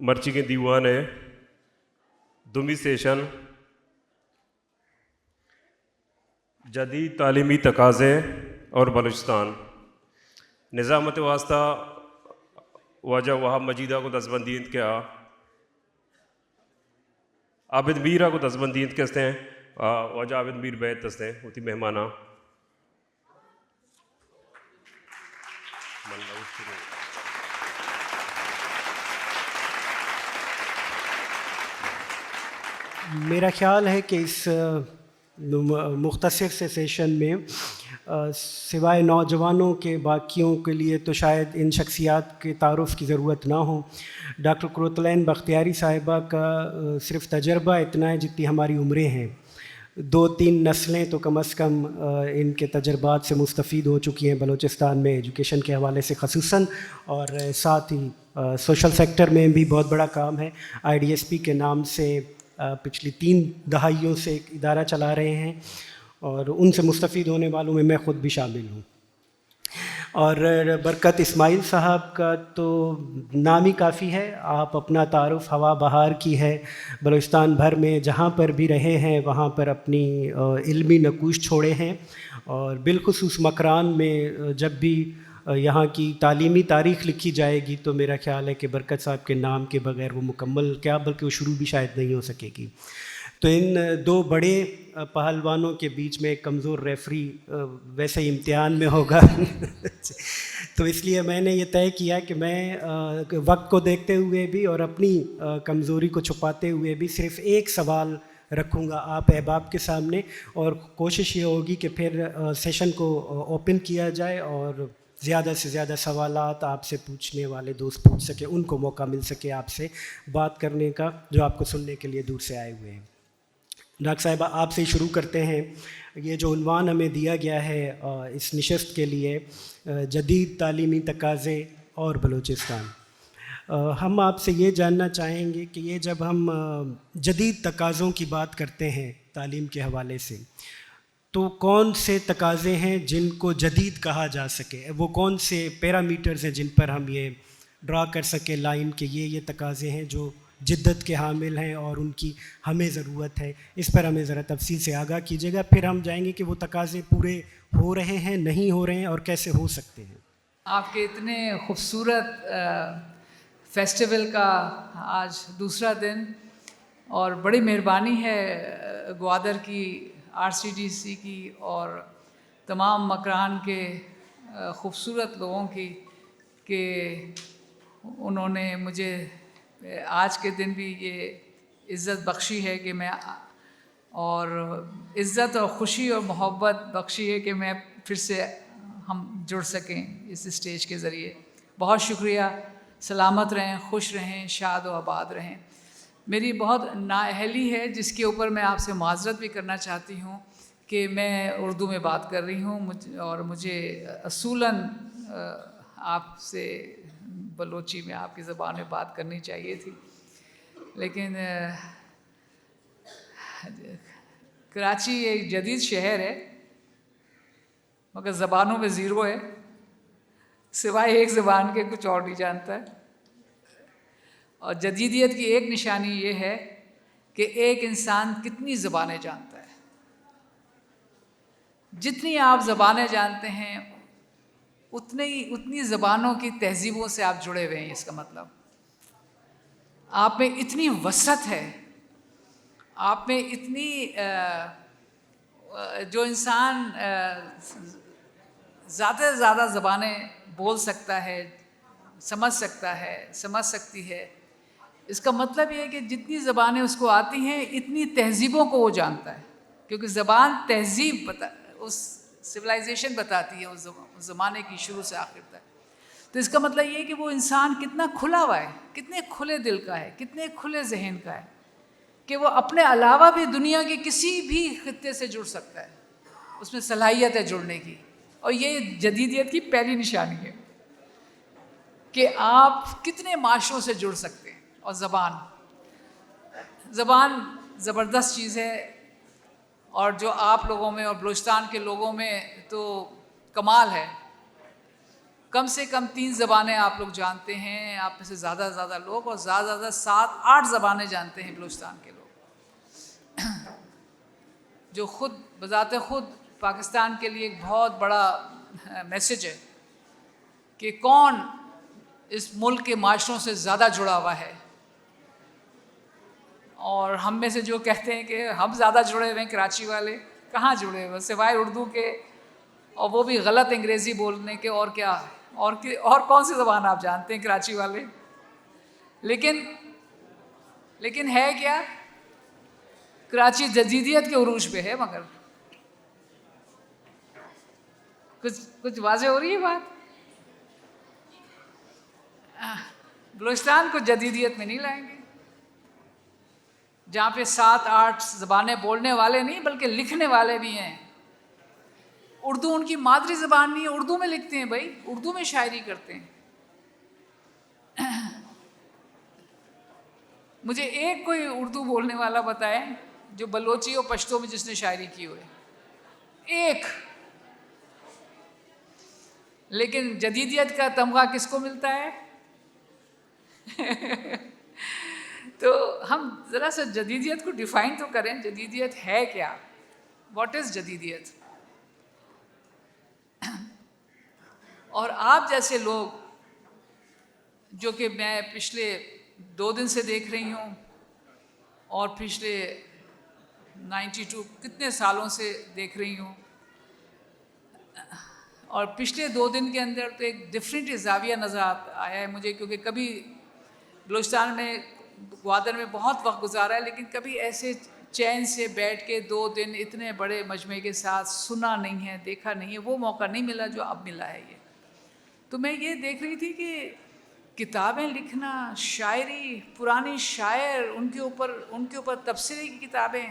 مرچی کے دیوان ہے دمی سیشن جدید تعلیمی تقاضے اور بلوچستان نظامت واسطہ واجہ وہاب مجیدہ کو دستبندیت کیا عابد میرہ کو دستبندیت کہتے ہیں واجہ عابد میر بیت تستے ہیں ہوتی مہمانہ میرا خیال ہے کہ اس مختصر سے سیشن میں سوائے نوجوانوں کے باقیوں کے لیے تو شاید ان شخصیات کے تعارف کی ضرورت نہ ہو. ڈاکٹر قرۃالعین بختیاری صاحبہ کا صرف تجربہ اتنا ہے جتنی ہماری عمریں ہیں. 2-3 نسلیں تو کم از کم ان کے تجربات سے مستفید ہو چکی ہیں بلوچستان میں ایجوکیشن کے حوالے سے خصوصاً, اور ساتھ ہی سوشل سیکٹر میں بھی بہت بڑا کام ہے. IDSP کے نام سے پچھلی 3 دہائیوں سے ایک ادارہ چلا رہے ہیں اور ان سے مستفید ہونے والوں میں خود بھی شامل ہوں. اور برکت اسماعیل صاحب کا تو نام ہی کافی ہے. آپ اپنا تعارف ہوا بہار کی ہے, بلوچستان بھر میں جہاں پر بھی رہے ہیں وہاں پر اپنی علمی نقوش چھوڑے ہیں, اور بالخصوص مکران میں جب بھی یہاں کی تعلیمی تاریخ لکھی جائے گی تو میرا خیال ہے کہ برکت صاحب کے نام کے بغیر وہ مکمل کیا بلکہ وہ شروع بھی شاید نہیں ہو سکے گی. تو ان 2 بڑے پہلوانوں کے بیچ میں ایک کمزور ریفری ویسے ہی امتحان میں ہوگا تو اس لیے میں نے یہ طے کیا کہ میں وقت کو دیکھتے ہوئے بھی اور اپنی کمزوری کو چھپاتے ہوئے بھی صرف ایک سوال رکھوں گا آپ احباب کے سامنے, اور کوشش یہ ہوگی کہ پھر سیشن کو اوپن کیا جائے اور زیادہ سے زیادہ سوالات آپ سے پوچھنے والے دوست پوچھ سکیں, ان کو موقع مل سکے آپ سے بات کرنے کا جو آپ کو سننے کے لیے دور سے آئے ہوئے ہیں. ڈاکٹر صاحبہ آپ سے شروع کرتے ہیں. یہ جو عنوان ہمیں دیا گیا ہے اس نشست کے لیے, جدید تعلیمی تقاضے اور بلوچستان, ہم آپ سے یہ جاننا چاہیں گے کہ یہ جب ہم جدید تقاضوں کی بات کرتے ہیں تعلیم کے حوالے سے تو کون سے تقاضے ہیں جن کو جدید کہا جا سکے, وہ کون سے پیرامیٹرز ہیں جن پر ہم یہ ڈرا کر سکیں لائن کہ یہ تقاضے ہیں جو جدت کے حامل ہیں اور ان کی ہمیں ضرورت ہے. اس پر ہمیں ذرا تفصیل سے آگاہ کیجیے گا, پھر ہم جائیں گے کہ وہ تقاضے پورے ہو رہے ہیں, نہیں ہو رہے ہیں, اور کیسے ہو سکتے ہیں. آپ کے اتنے خوبصورت فیسٹیول کا آج دوسرا دن, اور بڑی مہربانی ہے گوادر کی RCDC کی اور تمام مکران کے خوبصورت لوگوں کی کہ انہوں نے مجھے آج کے دن بھی یہ عزت بخشی ہے کہ میں, اور عزت اور خوشی اور محبت بخشی ہے کہ میں پھر سے ہم جڑ سکیں اس اسٹیج کے ذریعے. بہت شکریہ. سلامت رہیں, خوش رہیں, شاد و آباد رہیں. میری بہت نااہلی ہے جس کے اوپر میں آپ سے معذرت بھی کرنا چاہتی ہوں کہ میں اردو میں بات کر رہی ہوں, اور مجھے اصولاً آپ سے بلوچی میں آپ کی زبان میں بات کرنی چاہیے تھی, لیکن کراچی ایک جدید شہر ہے مگر زبانوں میں زیرو ہے, سوائے ایک زبان کے کچھ اور نہیں جانتا ہے. اور جدیدیت کی ایک نشانی یہ ہے کہ ایک انسان کتنی زبانیں جانتا ہے. جتنی آپ زبانیں جانتے ہیں اتنی زبانوں کی تہذیبوں سے آپ جڑے ہوئے ہیں. اس کا مطلب آپ میں اتنی وسعت ہے, آپ میں اتنی جو انسان زیادہ سے زیادہ زبانیں بول سکتا ہے, سمجھ سکتا ہے, سمجھ سکتی ہے, اس کا مطلب یہ ہے کہ جتنی زبانیں اس کو آتی ہیں اتنی تہذیبوں کو وہ جانتا ہے, کیونکہ زبان تہذیب اس سویلائزیشن بتاتی ہے اس زمانے کی شروع سے آخر تک. تو اس کا مطلب یہ ہے کہ وہ انسان کتنا کھلا ہوا ہے, کتنے کھلے دل کا ہے, کتنے کھلے ذہن کا ہے کہ وہ اپنے علاوہ بھی دنیا کے کسی بھی خطے سے جڑ سکتا ہے, اس میں صلاحیت ہے جڑنے کی. اور یہ جدیدیت کی پہلی نشانی ہے کہ آپ کتنے معاشروں سے جڑ سکتے ہیں. اور زبان زبردست چیز ہے, اور جو آپ لوگوں میں اور بلوچستان کے لوگوں میں تو کمال ہے کم سے کم 3 زبانیں آپ لوگ جانتے ہیں، آپ میں سے زیادہ سے زیادہ لوگ، اور زیادہ سے زیادہ 7-8 زبانیں جانتے ہیں بلوچستان کے لوگ، جو خود بذات خود پاکستان کے لیے ایک بہت بڑا میسج ہے کہ کون اس ملک کے معاشروں سے زیادہ جڑا ہوا ہے. اور ہم میں سے جو کہتے ہیں کہ ہم زیادہ جڑے ہوئے ہیں، کراچی والے کہاں جڑے ہوئے سوائے اردو کے، اور وہ بھی غلط انگریزی بولنے کے، اور کیا اور کون سی زبان آپ جانتے ہیں کراچی والے؟ لیکن ہے کیا؟ کراچی جدیدیت کے عروج پہ ہے، مگر کچھ واضح ہو رہی ہے بات؟ بلوچستان کو جدیدیت میں نہیں لائیں گے، جہاں پہ 7-8 زبانیں بولنے والے نہیں بلکہ لکھنے والے بھی ہیں. اردو ان کی مادری زبان نہیں ہے، اردو میں لکھتے ہیں بھائی، اردو میں شاعری کرتے ہیں. مجھے ایک کوئی اردو بولنے والا بتائے جو بلوچی اور پشتو میں جس نے شاعری کی ہوئے، ایک. لیکن جدیدیت کا تمغہ کس کو ملتا ہے؟ تو ہم ذرا سا جدیدیت کو ڈیفائن تو کریں. جدیدیت ہے کیا؟ واٹ از جدیدیت؟ اور آپ جیسے لوگ جو کہ میں پچھلے 2 دن سے دیکھ رہی ہوں، اور پچھلے 92 کتنے سالوں سے دیکھ رہی ہوں، اور پچھلے 2 دن کے اندر تو ایک ڈفرینٹ زاویہ نظر آیا ہے مجھے، کیونکہ کبھی بلوچستان میں گوادر میں بہت وقت گزارا ہے، لیکن کبھی ایسے چین سے بیٹھ کے 2 دن اتنے بڑے مجمع کے ساتھ سنا نہیں ہے، دیکھا نہیں ہے، وہ موقع نہیں ملا جو اب ملا ہے. تو میں یہ دیکھ رہی تھی کہ کتابیں لکھنا، شاعری، پرانی شاعر، ان کے اوپر تبصرے کی کتابیں،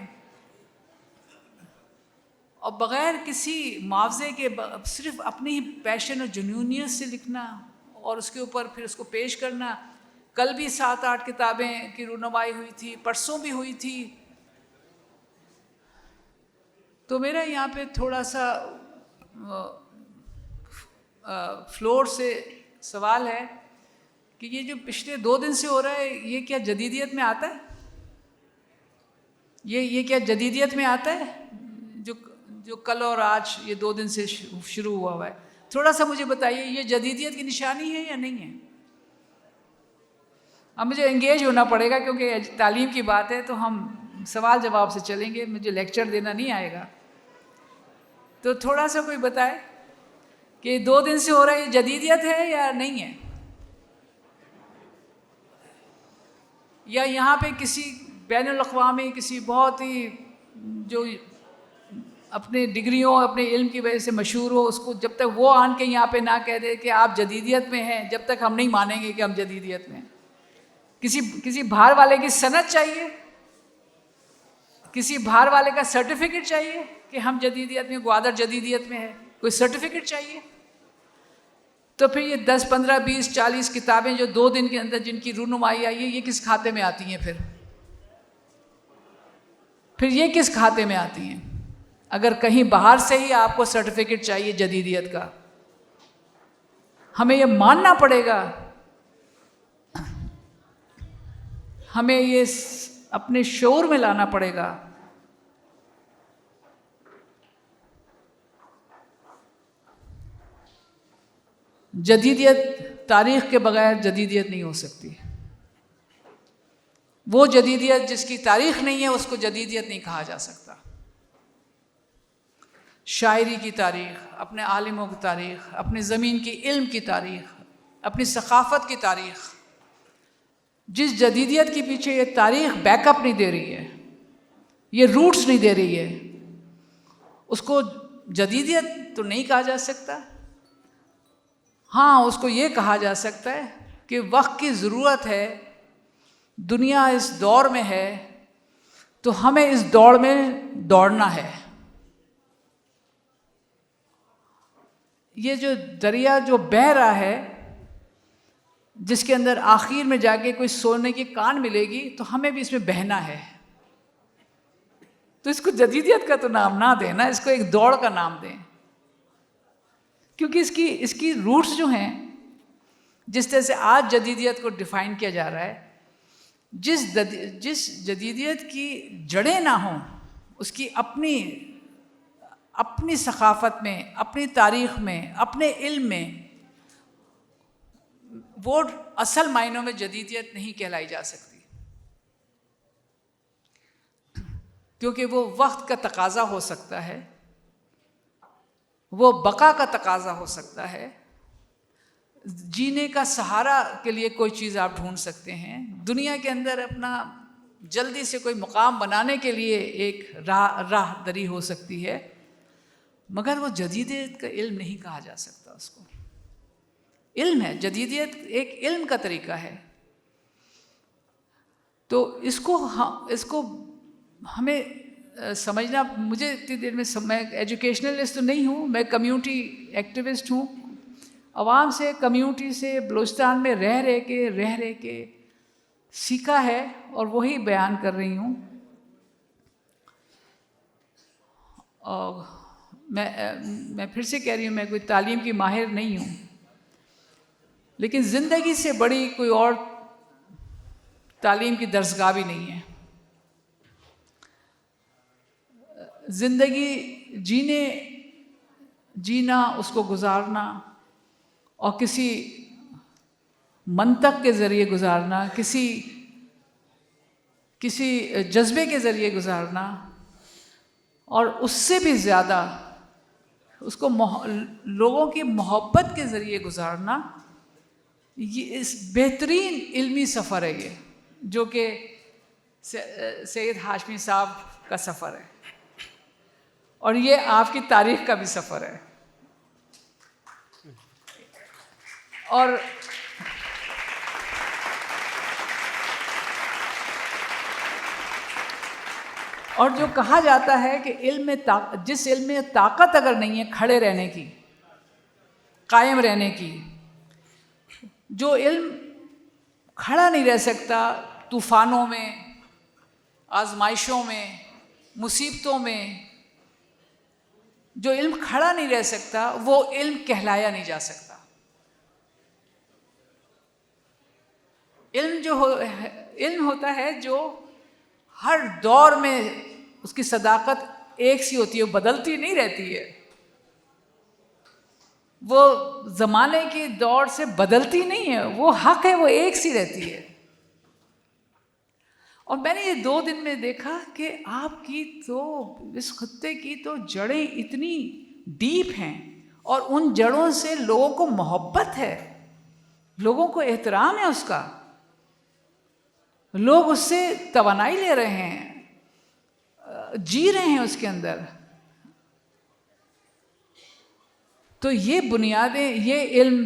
اور بغیر کسی معاوضے کے صرف اپنی ہی پیشن اور جنونیت سے لکھنا، اور اس کے اوپر پھر اس کو پیش کرنا. کل بھی 7-8 کتابیں کی رونمائی ہوئی تھی، پرسوں بھی ہوئی تھی. تو میرا یہاں پہ تھوڑا سا فلور سے سوال ہے کہ یہ جو پچھلے 2 دن سے ہو رہا ہے، یہ کیا جدیدیت میں آتا ہے؟ یہ کیا جدیدیت میں آتا ہے جو کل اور آج یہ 2 دن سے شروع ہوا ہے؟ تھوڑا سا مجھے بتائیے، یہ جدیدیت کی نشانی ہے یا نہیں ہے؟ اب مجھے انگیج ہونا پڑے گا کیونکہ تعلیم کی بات ہے، تو ہم سوال جواب سے چلیں گے، مجھے لیکچر دینا نہیں آئے گا. تو تھوڑا سا کوئی بتائے کہ 2 دن سے ہو رہا ہے، یہ جدیدیت ہے یا نہیں ہے؟ یا یہاں پہ کسی بین الاقوامی کسی بہت ہی جو اپنے ڈگریوں اپنے علم کی وجہ سے مشہور ہو، اس کو جب تک وہ آن کے یہاں پہ نہ کہہ دے کہ آپ جدیدیت میں ہیں، جب تک ہم نہیں مانیں گے کہ ہم جدیدیت میں ہیں. کسی باہر والے کی سند چاہیے، کسی باہر والے کا سرٹیفکیٹ چاہیے کہ ہم جدیدیت میں، گوادر جدیدیت میں ہے، کوئی سرٹیفکیٹ چاہیے. تو پھر یہ 10 15 20 40 کتابیں جو 2 دن کے اندر جن کی رونمائی آئی ہے، یہ کس کھاتے میں آتی ہیں؟ پھر یہ کس کھاتے میں آتی ہیں؟ اگر کہیں باہر سے ہی آپ کو سرٹیفکیٹ چاہیے جدیدیت کا، ہمیں یہ ماننا پڑے گا، ہمیں یہ اپنے شعور میں لانا پڑے گا. جدیدیت، تاریخ کے بغیر جدیدیت نہیں ہو سکتی. وہ جدیدیت جس کی تاریخ نہیں ہے اس کو جدیدیت نہیں کہا جا سکتا. شاعری کی تاریخ، اپنے عالموں کی تاریخ، اپنی زمین کی علم کی تاریخ، اپنی ثقافت کی تاریخ، جس جدیدیت کے پیچھے یہ تاریخ بیک اپ نہیں دے رہی ہے، یہ روٹس نہیں دے رہی ہے، اس کو جدیدیت تو نہیں کہا جا سکتا. ہاں، اس کو یہ کہا جا سکتا ہے کہ وقت کی ضرورت ہے، دنیا اس دور میں ہے، تو ہمیں اس دوڑ میں دوڑنا ہے. یہ جو دریا جو بہہ رہا ہے، جس کے اندر آخر میں جا کے کوئی سونے کی کان ملے گی، تو ہمیں بھی اس میں بہنا ہے. تو اس کو جدیدیت کا تو نام نہ دیں نا، اس کو ایک دوڑ کا نام دیں. کیونکہ اس کی روٹس جو ہیں، جس طرح سے آج جدیدیت کو ڈیفائن کیا جا رہا ہے، جس جدیدیت کی جڑیں نہ ہوں، اس کی اپنی ثقافت میں، اپنی تاریخ میں، اپنے علم میں، وہ اصل معنوں میں جدیدیت نہیں کہلائی جا سکتی، کیونکہ وہ وقت کا تقاضا ہو سکتا ہے، وہ بقا کا تقاضا ہو سکتا ہے، جینے کا سہارا کے لیے کوئی چیز آپ ڈھونڈ سکتے ہیں، دنیا کے اندر اپنا جلدی سے کوئی مقام بنانے کے لیے ایک راہ دری ہو سکتی ہے، مگر وہ جدیدیت کا علم نہیں کہا جا سکتا اس کو۔ علم ہے، جدیدیت ایک علم کا طریقہ ہے، تو اس کو ہمیں سمجھنا، مجھے اتنی دیر میں ایجوکیشنلسٹ تو نہیں ہوں، میں کمیونٹی ایکٹیوسٹ ہوں، عوام سے، کمیونٹی سے بلوچستان میں رہ کے سیکھا ہے اور وہی بیان کر رہی ہوں۔ اور میں پھر سے کہہ رہی ہوں، میں کوئی تعلیم کی ماہر نہیں ہوں، لیکن زندگی سے بڑی کوئی اور تعلیم کی درسگاہ بھی نہیں ہے۔ زندگی جینا، اس کو گزارنا، اور کسی منطق کے ذریعے گزارنا، کسی جذبے کے ذریعے گزارنا، اور اس سے بھی زیادہ اس کو لوگوں کی محبت کے ذریعے گزارنا، یہ اس بہترین علمی سفر ہے، یہ جو کہ سید ہاشمی صاحب کا سفر ہے، اور یہ آپ کی تاریخ کا بھی سفر ہے۔ اور جو کہا جاتا ہے کہ جس علم میں طاقت اگر نہیں ہے کھڑے رہنے کی، قائم رہنے کی، جو علم کھڑا نہیں رہ سکتا طوفانوں میں، آزمائشوں میں، مصیبتوں میں، جو علم کھڑا نہیں رہ سکتا وہ علم کہلایا نہیں جا سکتا۔ علم ہوتا ہے جو ہر دور میں اس کی صداقت ایک سی ہوتی ہے، وہ بدلتی نہیں رہتی ہے، وہ زمانے کی دور سے بدلتی نہیں ہے، وہ حق ہے، وہ ایک سی رہتی ہے۔ اور میں نے یہ 2 دن میں دیکھا کہ آپ کی تو اس خطے کی تو جڑیں اتنی ڈیپ ہیں، اور ان جڑوں سے لوگوں کو محبت ہے، لوگوں کو احترام ہے اس کا، لوگ اس سے توانائی لے رہے ہیں، جی رہے ہیں اس کے اندر۔ تو یہ بنیادیں، یہ علم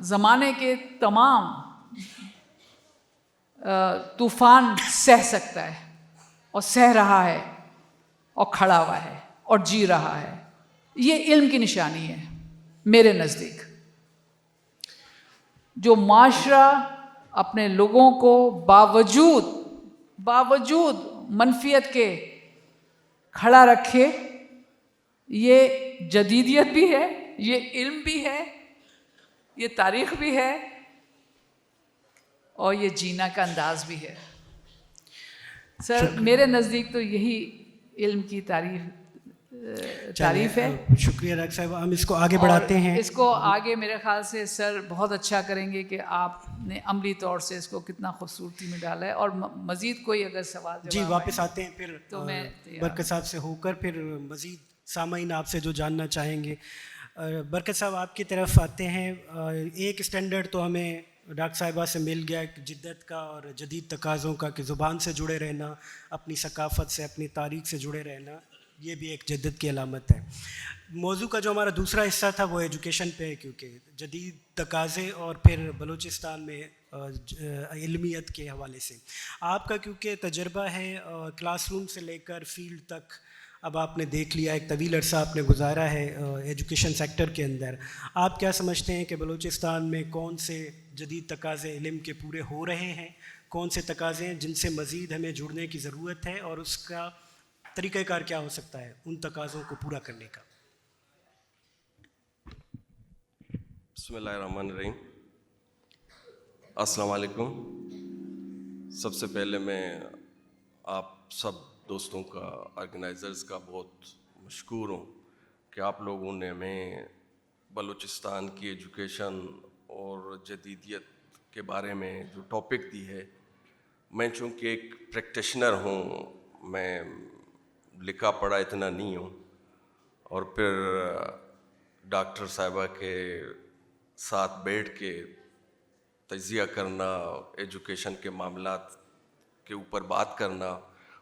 زمانے کے تمام طوفان سہ سکتا ہے، اور سہ رہا ہے، اور کھڑا ہوا ہے، اور جی رہا ہے۔ یہ علم کی نشانی ہے میرے نزدیک۔ جو معاشرہ اپنے لوگوں کو باوجود منفیت کے کھڑا رکھے، یہ جدیدیت بھی ہے، یہ علم بھی ہے، یہ تاریخ بھی ہے، اور یہ جینا کا انداز بھی ہے۔ سر میرے نزدیک تو یہی علم کی تعریف ہے۔ شکریہ ڈاکٹر صاحب، ہم اس کو آگے بڑھاتے ہیں۔ اس کو آگے میرے خیال سے سر بہت اچھا کریں گے کہ آپ نے عملی طور سے اس کو کتنا خوبصورتی میں ڈالا ہے، اور مزید کوئی اگر سوال جواب جی واپس آتے ہیں پھر تو میں برکت صاحب سے ہو کر پھر مزید سامعین آپ سے جو جاننا چاہیں گے۔ برکت صاحب آپ کی طرف آتے ہیں۔ ایک اسٹینڈرڈ تو ہمیں ڈاکٹر صاحبہ سے مل گیا جدت کا اور جدید تقاضوں کا، کہ زبان سے جڑے رہنا، اپنی ثقافت سے، اپنی تاریخ سے جڑے رہنا، یہ بھی ایک جدت کی علامت ہے۔ موضوع کا جو ہمارا دوسرا حصہ تھا وہ ایجوکیشن پہ ہے، کیونکہ جدید تقاضے اور پھر بلوچستان میں علمیت کے حوالے سے آپ کا کیونکہ تجربہ ہے کلاس روم سے لے کر فیلڈ تک، اب آپ نے دیکھ لیا، ایک طویل عرصہ آپ نے گزارا ہے ایجوکیشن سیکٹر کے اندر، آپ کیا سمجھتے ہیں کہ بلوچستان میں کون سے جدید تقاضے علم کے پورے ہو رہے ہیں، کون سے تقاضے ہیں جن سے مزید ہمیں جڑنے کی ضرورت ہے، اور اس کا طریقہ کار کیا ہو سکتا ہے ان تقاضوں کو پورا کرنے کا؟ بسم اللہ الرحمن الرحیم. السلام علیکم. سب سے پہلے میں آپ سب دوستوں کا، آرگنائزرز کا بہت مشکور ہوں کہ آپ لوگوں نے ہمیں بلوچستان کی ایجوکیشن اور جدیدیت کے بارے میں جو ٹاپک دی ہے. میں چونکہ ایک پریکٹیشنر ہوں، میں لکھا پڑھا اتنا نہیں ہوں، اور پھر ڈاکٹر صاحبہ کے ساتھ بیٹھ کے تجزیہ کرنا، ایجوکیشن کے معاملات کے اوپر بات کرنا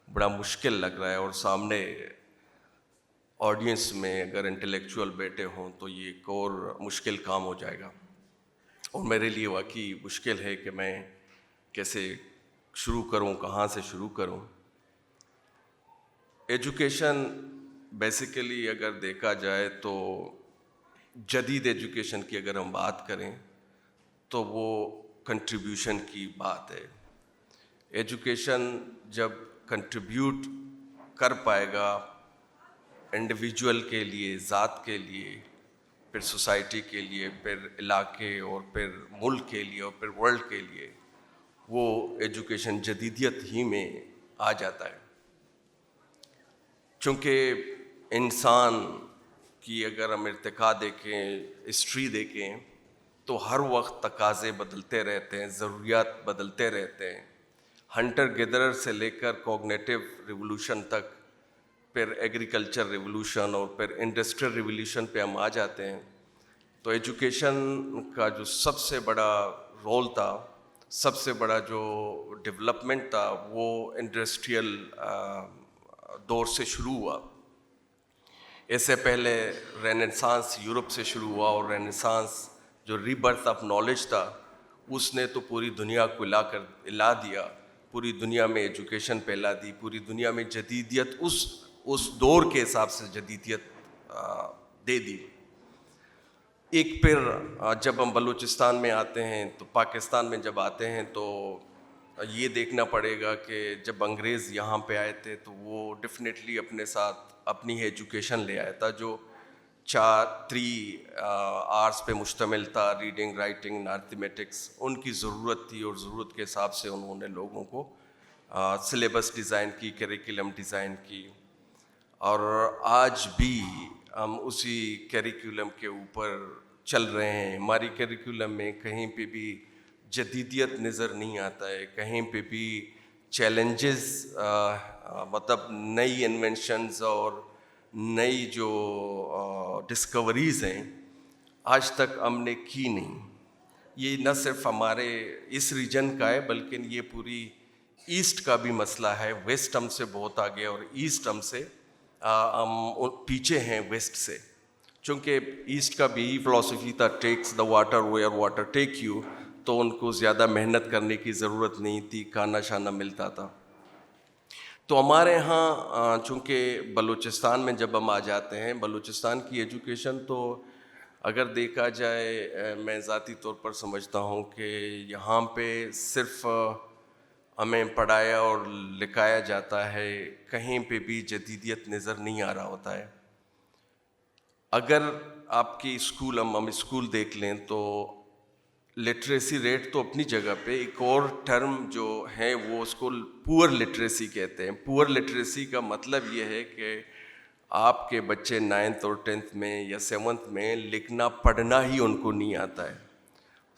بڑا مشکل لگ رہا ہے، اور سامنے آڈینس میں اگر انٹلیکچوئل بیٹھے ہوں تو یہ ایک اور مشکل کام ہو جائے گا، اور میرے لیے واقعی مشکل ہے کہ میں کیسے شروع کروں، کہاں سے شروع کروں. ایجوکیشن بیسیکلی اگر دیکھا جائے تو جدید ایجوکیشن کی اگر ہم بات کریں تو وہ کنٹریبیوشن کی بات ہے. ایجوکیشن جب کنٹریبیوٹ کر پائے گا انڈیویجول کے لیے، ذات کے لیے، پھر سوسائٹی کے لیے، پھر علاقے، اور پھر ملک کے لیے، اور پھر ورلڈ کے لیے، وہ ایجوکیشن جدیدیت ہی میں آ جاتا ہے. چونکہ انسان کی اگر ہم ارتقاء دیکھیں، ہسٹری دیکھیں، تو ہر وقت تقاضے بدلتے رہتے ہیں، ضروریات بدلتے رہتے ہیں. ہنٹر گیدرر سے لے کر کوگنیٹو ریولوشن تک، پھر ایگریکلچر ریولوشن، اور پھر انڈسٹریل ریولوشن پہ ہم آ جاتے ہیں. تو ایجوکیشن کا جو سب سے بڑا رول تھا، سب سے بڑا جو ڈیولپمنٹ تھا، وہ انڈسٹریل دور سے شروع ہوا. اس سے پہلے رینیسانس یورپ سے شروع ہوا، اور رینیسانس جو ری برتھ آف نالج تھا، اس نے تو پوری دنیا کو ہلا دیا، پوری دنیا میں ایجوکیشن پھیلا دی، پوری دنیا میں جدیدیت اس دور کے حساب سے جدیدیت دے دی. ایک پھر جب ہم بلوچستان میں آتے ہیں تو پاکستان میں جب آتے ہیں تو یہ دیکھنا پڑے گا کہ جب انگریز یہاں پہ آئے تھے تو وہ ڈیفینیٹلی اپنے ساتھ اپنی ایجوکیشن لے آیا تھا، جو 3 آرٹس پہ مشتمل تھا: ریڈنگ، رائٹنگ، میتھمیٹکس. ان کی ضرورت تھی، اور ضرورت کے حساب سے انہوں نے لوگوں کو سلیبس ڈیزائن کی، کریکولم ڈیزائن کی. اور آج بھی ہم اسی کریکولم کے اوپر چل رہے ہیں. ہماری کریکولم میں کہیں پہ بھی جدیدیت نظر نہیں آتا ہے، کہیں پہ بھی چیلنجز، مطلب نئی انوینشنز اور نئی جو ڈسکوریز ہیں آج تک ہم نے کی نہیں. یہ نہ صرف ہمارے اس ریجن کا ہے، بلکہ یہ پوری ایسٹ کا بھی مسئلہ ہے. ویسٹ ہم سے بہت آگے، اور ایسٹ ہم سے ہم پیچھے ہیں ویسٹ سے. چونکہ ایسٹ کا بھی فلاسفی تھا، takes the water where water take you, تو ان کو زیادہ محنت کرنے کی ضرورت نہیں تھی، کھانا شانا ملتا تھا. تو ہمارے ہاں چونکہ بلوچستان میں جب ہم آ جاتے ہیں، بلوچستان کی ایجوکیشن تو اگر دیکھا جائے، میں ذاتی طور پر سمجھتا ہوں کہ یہاں پہ صرف ہمیں پڑھایا اور لکھایا جاتا ہے، کہیں پہ بھی جدیدیت نظر نہیں آ رہا ہوتا ہے. اگر آپ کی اسکول، ہم اسکول دیکھ لیں تو لٹریسی ریٹ تو اپنی جگہ پہ، ایک اور ٹرم جو ہے وہ اس کو پور لٹریسی کہتے ہیں. پور لٹریسی کا مطلب یہ ہے کہ آپ کے بچے 9th اور 10th میں یا 7th میں لکھنا پڑھنا ہی ان کو نہیں آتا ہے.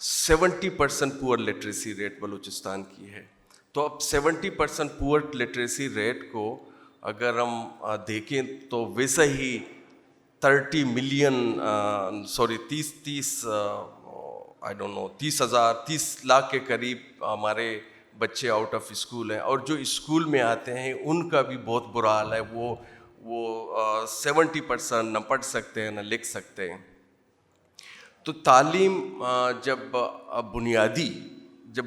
70% پور لٹریسی ریٹ بلوچستان کی ہے. تو اب 70% پور لٹریسی ریٹ کو اگر ہم دیکھیں تو ویسا ہی 30 ملین 30 لاکھ کے قریب ہمارے بچے آؤٹ آف اسکول ہیں. اور جو اسکول میں آتے ہیں ان کا بھی بہت برا حال ہے. وہ 70% نہ پڑھ سکتے ہیں نہ لکھ سکتے ہیں. تو تعلیم جب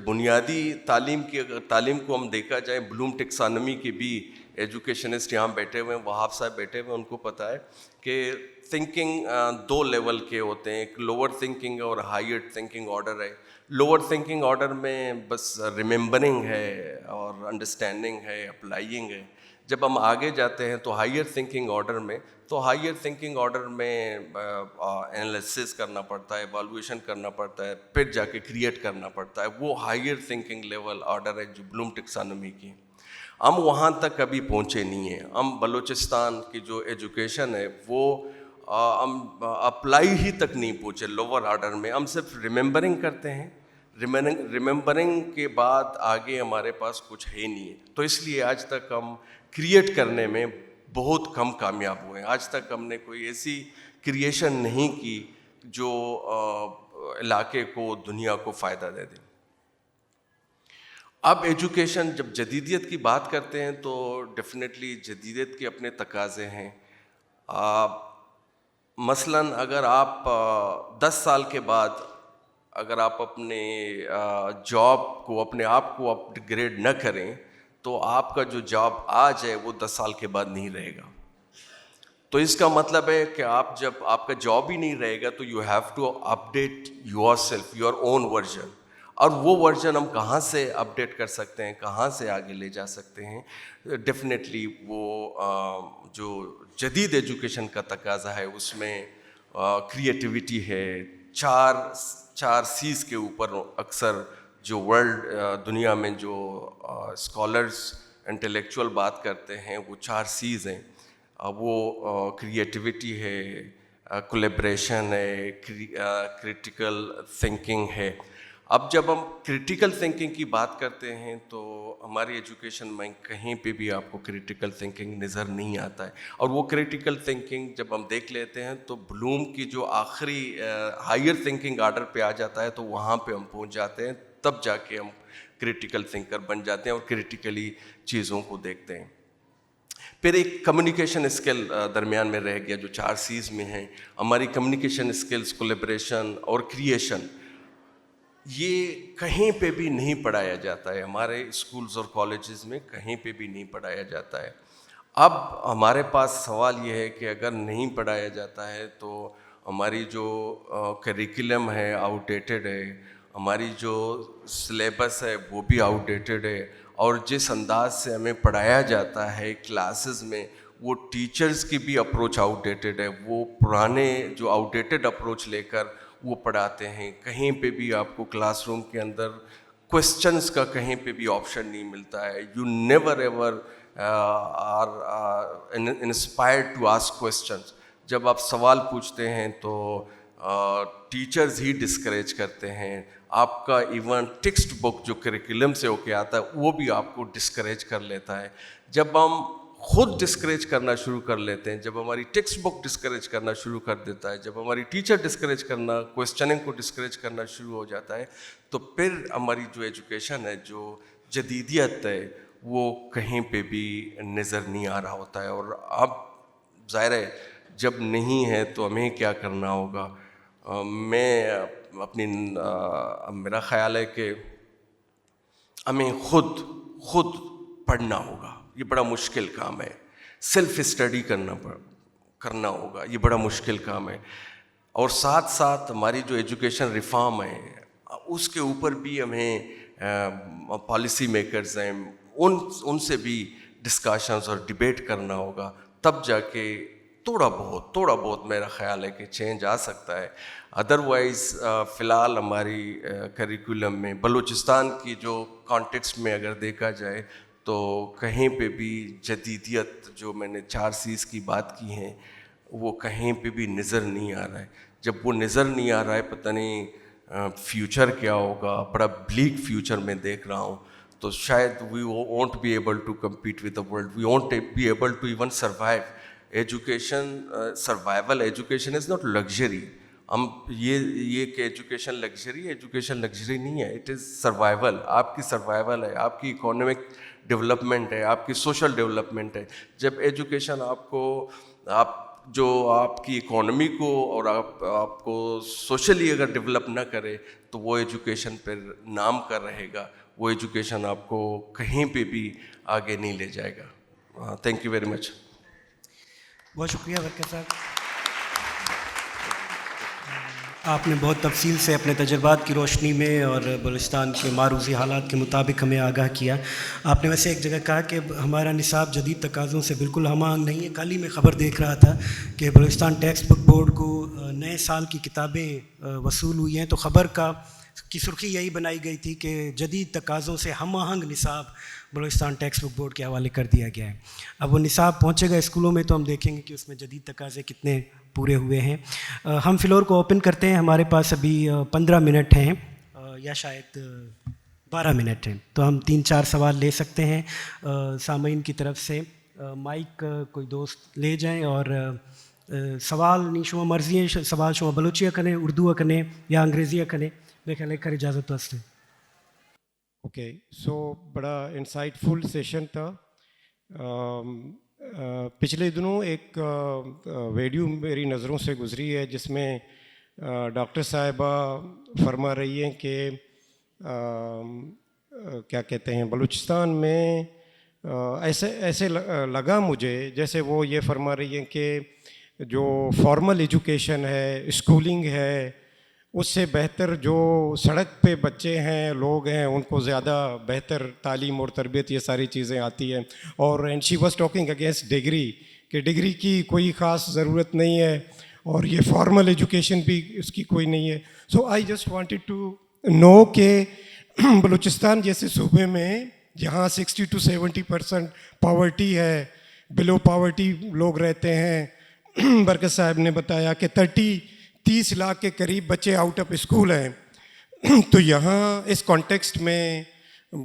بنیادی تعلیم کو ہم دیکھا جائے، بلوم ٹیکسانومی کے بھی ایجوکیشنسٹ یہاں بیٹھے ہوئے ہیں، وہاب صاحب بیٹھے ہوئے ہیں، ان کو پتہ ہے کہ تھنکنگ 2 لیول کے ہوتے ہیں، ایک لوور تھنکنگ اور ہائر تھنکنگ آرڈر ہے. لوور تھنکنگ آرڈر میں بس ریممبرنگ ہے اور انڈرسٹینڈنگ ہے، اپلائنگ ہے. جب ہم آگے جاتے ہیں تو ہائیر تھنکنگ آرڈر میں، تو ہائیر تھنکنگ آرڈر میں انالیسس کرنا پڑتا ہے، ایوالویشن کرنا پڑتا ہے، پھر جا کے کریٹ کرنا پڑتا ہے. وہ ہائیر تھنکنگ لیول آرڈر ہے جو بلوم ٹیکسانومی کی. ہم وہاں تک کبھی پہنچے نہیں ہیں. ہم بلوچستان کی جو ایجوکیشن ہے وہ ہم اپلائی ہی تک نہیں پہنچے لوور آرڈر میں. ہم صرف ریممبرنگ کرتے ہیں، ریممبرنگ کے بعد آگے ہمارے پاس کچھ ہے نہیں ہے. تو اس لیے آج تک ہم کریٹ کرنے میں بہت کم کامیاب ہوئے ہیں. آج تک ہم نے کوئی ایسی کریشن نہیں کی جو علاقے کو، دنیا کو فائدہ دے دے. اب ایجوکیشن، جب جدیدیت کی بات کرتے ہیں تو ڈیفینیٹلی جدیدیت کے اپنے تقاضے ہیں. مثلاً اگر آپ 10 سال کے بعد اگر آپ اپنے جاب کو، اپنے آپ کو اپ گریڈ نہ کریں تو آپ کا جو جاب آج ہے وہ 10 سال کے بعد نہیں رہے گا. تو اس کا مطلب ہے کہ آپ جب آپ کا جاب ہی نہیں رہے گا تو you have to update your self, your own version. اور وہ ورژن ہم کہاں سے اپڈیٹ کر سکتے ہیں، کہاں سے آگے لے جا سکتے ہیں؟ ڈیفینیٹلی وہ جو جدید ایجوکیشن کا تقاضا ہے اس میں کریٹیوٹی ہے. چار سیز کے اوپر اکثر جو ورلڈ دنیا میں جو اسکالرس انٹلیکچوئل بات کرتے ہیں وہ 4 سیز ہیں. وہ کریٹیوٹی ہے، کولیبریشن ہے، کریٹیکل تھنکنگ ہے. اب جب ہم کریٹیکل تھنکنگ کی بات کرتے ہیں تو ہماری ایجوکیشن میں کہیں پہ بھی آپ کو کریٹیکل تھنکنگ نظر نہیں آتا ہے. اور وہ کریٹیکل تھنکنگ جب ہم دیکھ لیتے ہیں تو بلوم کی جو آخری ہائیر تھنکنگ آرڈر پہ آ جاتا ہے تو وہاں پہ ہم پہنچ جاتے ہیں. تب جا کے ہم کریٹیکل تھنکر بن جاتے ہیں اور کریٹیکلی چیزوں کو دیکھتے ہیں. پھر ایک کمیونیکیشن اسکل درمیان میں رہ گیا جو 4 سیز میں ہیں. ہماری کمیونیکیشن اسکلس، کولیبریشن اور کریشن، یہ کہیں پہ بھی نہیں پڑھایا جاتا ہے. ہمارے اسکولز اور کالجز میں کہیں پہ بھی نہیں پڑھایا جاتا ہے. اب ہمارے پاس سوال یہ ہے کہ اگر نہیں پڑھایا جاتا ہے تو ہماری جو کریکولم ہے آؤٹ ڈیٹڈ ہے، ہماری جو سلیبس ہے وہ بھی آؤٹ ڈیٹڈ ہے. اور جس انداز سے ہمیں پڑھایا جاتا ہے کلاسز میں، وہ ٹیچرز کی بھی اپروچ آؤٹ ڈیٹڈ ہے. وہ پرانے جو آؤٹ ڈیٹڈ اپروچ لے کر وہ پڑھاتے ہیں. کہیں پہ بھی آپ کو کلاس روم کے اندر کوسچنس کا کہیں پہ بھی آپشن نہیں ملتا ہے. You never ever are inspired to ask questions. جب آپ سوال پوچھتے ہیں تو ٹیچرز ہی ڈسکریج کرتے ہیں. آپ کا ایون ٹیکسٹ بک جو کریکولم سے ہو کے آتا ہے وہ بھی آپ کو ڈسکریج کر لیتا ہے. جب ہم خود ڈسکریج کرنا شروع کر لیتے ہیں، جب ہماری ٹیکسٹ بک ڈسکریج کرنا شروع کر دیتا ہے، جب ہماری ٹیچر ڈسکریج کرنا، کوسچننگ کو ڈسکریج کرنا شروع ہو جاتا ہے، تو پھر ہماری جو ایجوکیشن ہے، جو جدیدیت ہے، وہ کہیں پہ بھی نظر نہیں آ رہا ہوتا ہے. اور اب ظاہر ہے جب نہیں ہے تو ہمیں کیا کرنا ہوگا. میرا خیال ہے کہ ہمیں خود پڑھنا ہوگا. یہ بڑا مشکل کام ہے. سیلف اسٹڈی کرنا ہوگا، یہ بڑا مشکل کام ہے. اور ساتھ ساتھ ہماری جو ایجوکیشن ریفارم ہے اس کے اوپر بھی ہمیں پالیسی میکرز ہیں ان سے بھی ڈسکشنز اور ڈبیٹ کرنا ہوگا. تب جا کے تھوڑا بہت میرا خیال ہے کہ چینج آ سکتا ہے. ادروائز فی الحال ہماری کریکولم میں بلوچستان کی جو کانٹیکسٹ میں اگر دیکھا جائے تو کہیں پہ بھی جدیدیت جو میں نے 4 سیز کی بات کی ہیں وہ کہیں پہ بھی نظر نہیں آ رہا ہے. جب وہ نظر نہیں آ رہا ہے پتہ نہیں فیوچر کیا ہوگا. بڑا بلیک فیوچر میں دیکھ رہا ہوں. تو شاید we won't be able to compete with the world. We won't be able to even survive. Education survival. Education is not luxury. ہم یہ کہ ایجوکیشن لگژری نہیں ہے. It is survival. آپ کی سروائیول ہے، آپ کی اکانومک ڈیولپمنٹ ہے، آپ کی سوشل ڈیولپمنٹ ہے. جب ایجوکیشن آپ کی اکانومی کو اور آپ کو سوشلی اگر ڈیولپ نہ کرے تو وہ ایجوکیشن پھر نام کا رہے گا. وہ ایجوکیشن آپ کو کہیں پہ بھی آگے نہیں لے جائے گا. Thank you very much. بہت شکریہ برکت صاحب. آپ نے بہت تفصیل سے اپنے تجربات کی روشنی میں اور بلوچستان کے معروضی حالات کے مطابق ہمیں آگاہ کیا. آپ نے ویسے ایک جگہ کہا کہ ہمارا نصاب جدید تقاضوں سے بالکل ہم آہنگ نہیں ہے. کل ہی میں خبر دیکھ رہا تھا کہ بلوچستان ٹیکسٹ بک بورڈ کو نئے سال کی کتابیں وصول ہوئی ہیں، تو خبر کی سرخی یہی بنائی گئی تھی کہ جدید تقاضوں سے ہم آہنگ نصاب بلوچستان ٹیکسٹ بک بورڈ کے حوالے کر دیا گیا ہے. اب وہ نصاب پہنچے گا اسکولوں میں تو ہم دیکھیں گے کہ اس میں جدید تقاضے کتنے پورے ہوئے ہیں. ہم فلور کو اوپن کرتے ہیں. ہمارے پاس ابھی 15 منٹ ہیں یا شاید 12 منٹ ہیں، تو ہم 3-4 سوال لے سکتے ہیں سامعین کی طرف سے. مائک کوئی دوست لے جائیں اور سوال نہیں شما مرضی ہے، سوال شما بلوچی کریں، اردو کریں یا انگریزی کریں. میں خیال کر اجازت واسطے. اوکے، سو بڑا انسائٹ فل سیشن تھا. پچھلے دنوں ایک ویڈیو میری نظروں سے گزری ہے جس میں ڈاکٹر صاحبہ فرما رہی ہیں کہ کیا کہتے ہیں بلوچستان میں ایسے لگا مجھے جیسے وہ یہ فرما رہی ہیں کہ جو فارمل ایجوکیشن ہے، اسکولنگ ہے، اس سے بہتر جو سڑک پہ بچے ہیں، لوگ ہیں، ان کو زیادہ بہتر تعلیم اور تربیت یہ ساری چیزیں آتی ہیں. اور and she was talking against degree, کہ ڈگری کی کوئی خاص ضرورت نہیں ہے اور یہ فارمل ایجوکیشن بھی اس کی کوئی نہیں ہے. So I just wanted to know کہ بلوچستان جیسے صوبے میں جہاں 60 to 70% پاورٹی ہے، بلو پاورٹی لوگ رہتے ہیں. برکت صاحب نے بتایا کہ 30 لاکھ کے قریب بچے آؤٹ آف اسکول ہیں. تو یہاں اس کانٹیکسٹ میں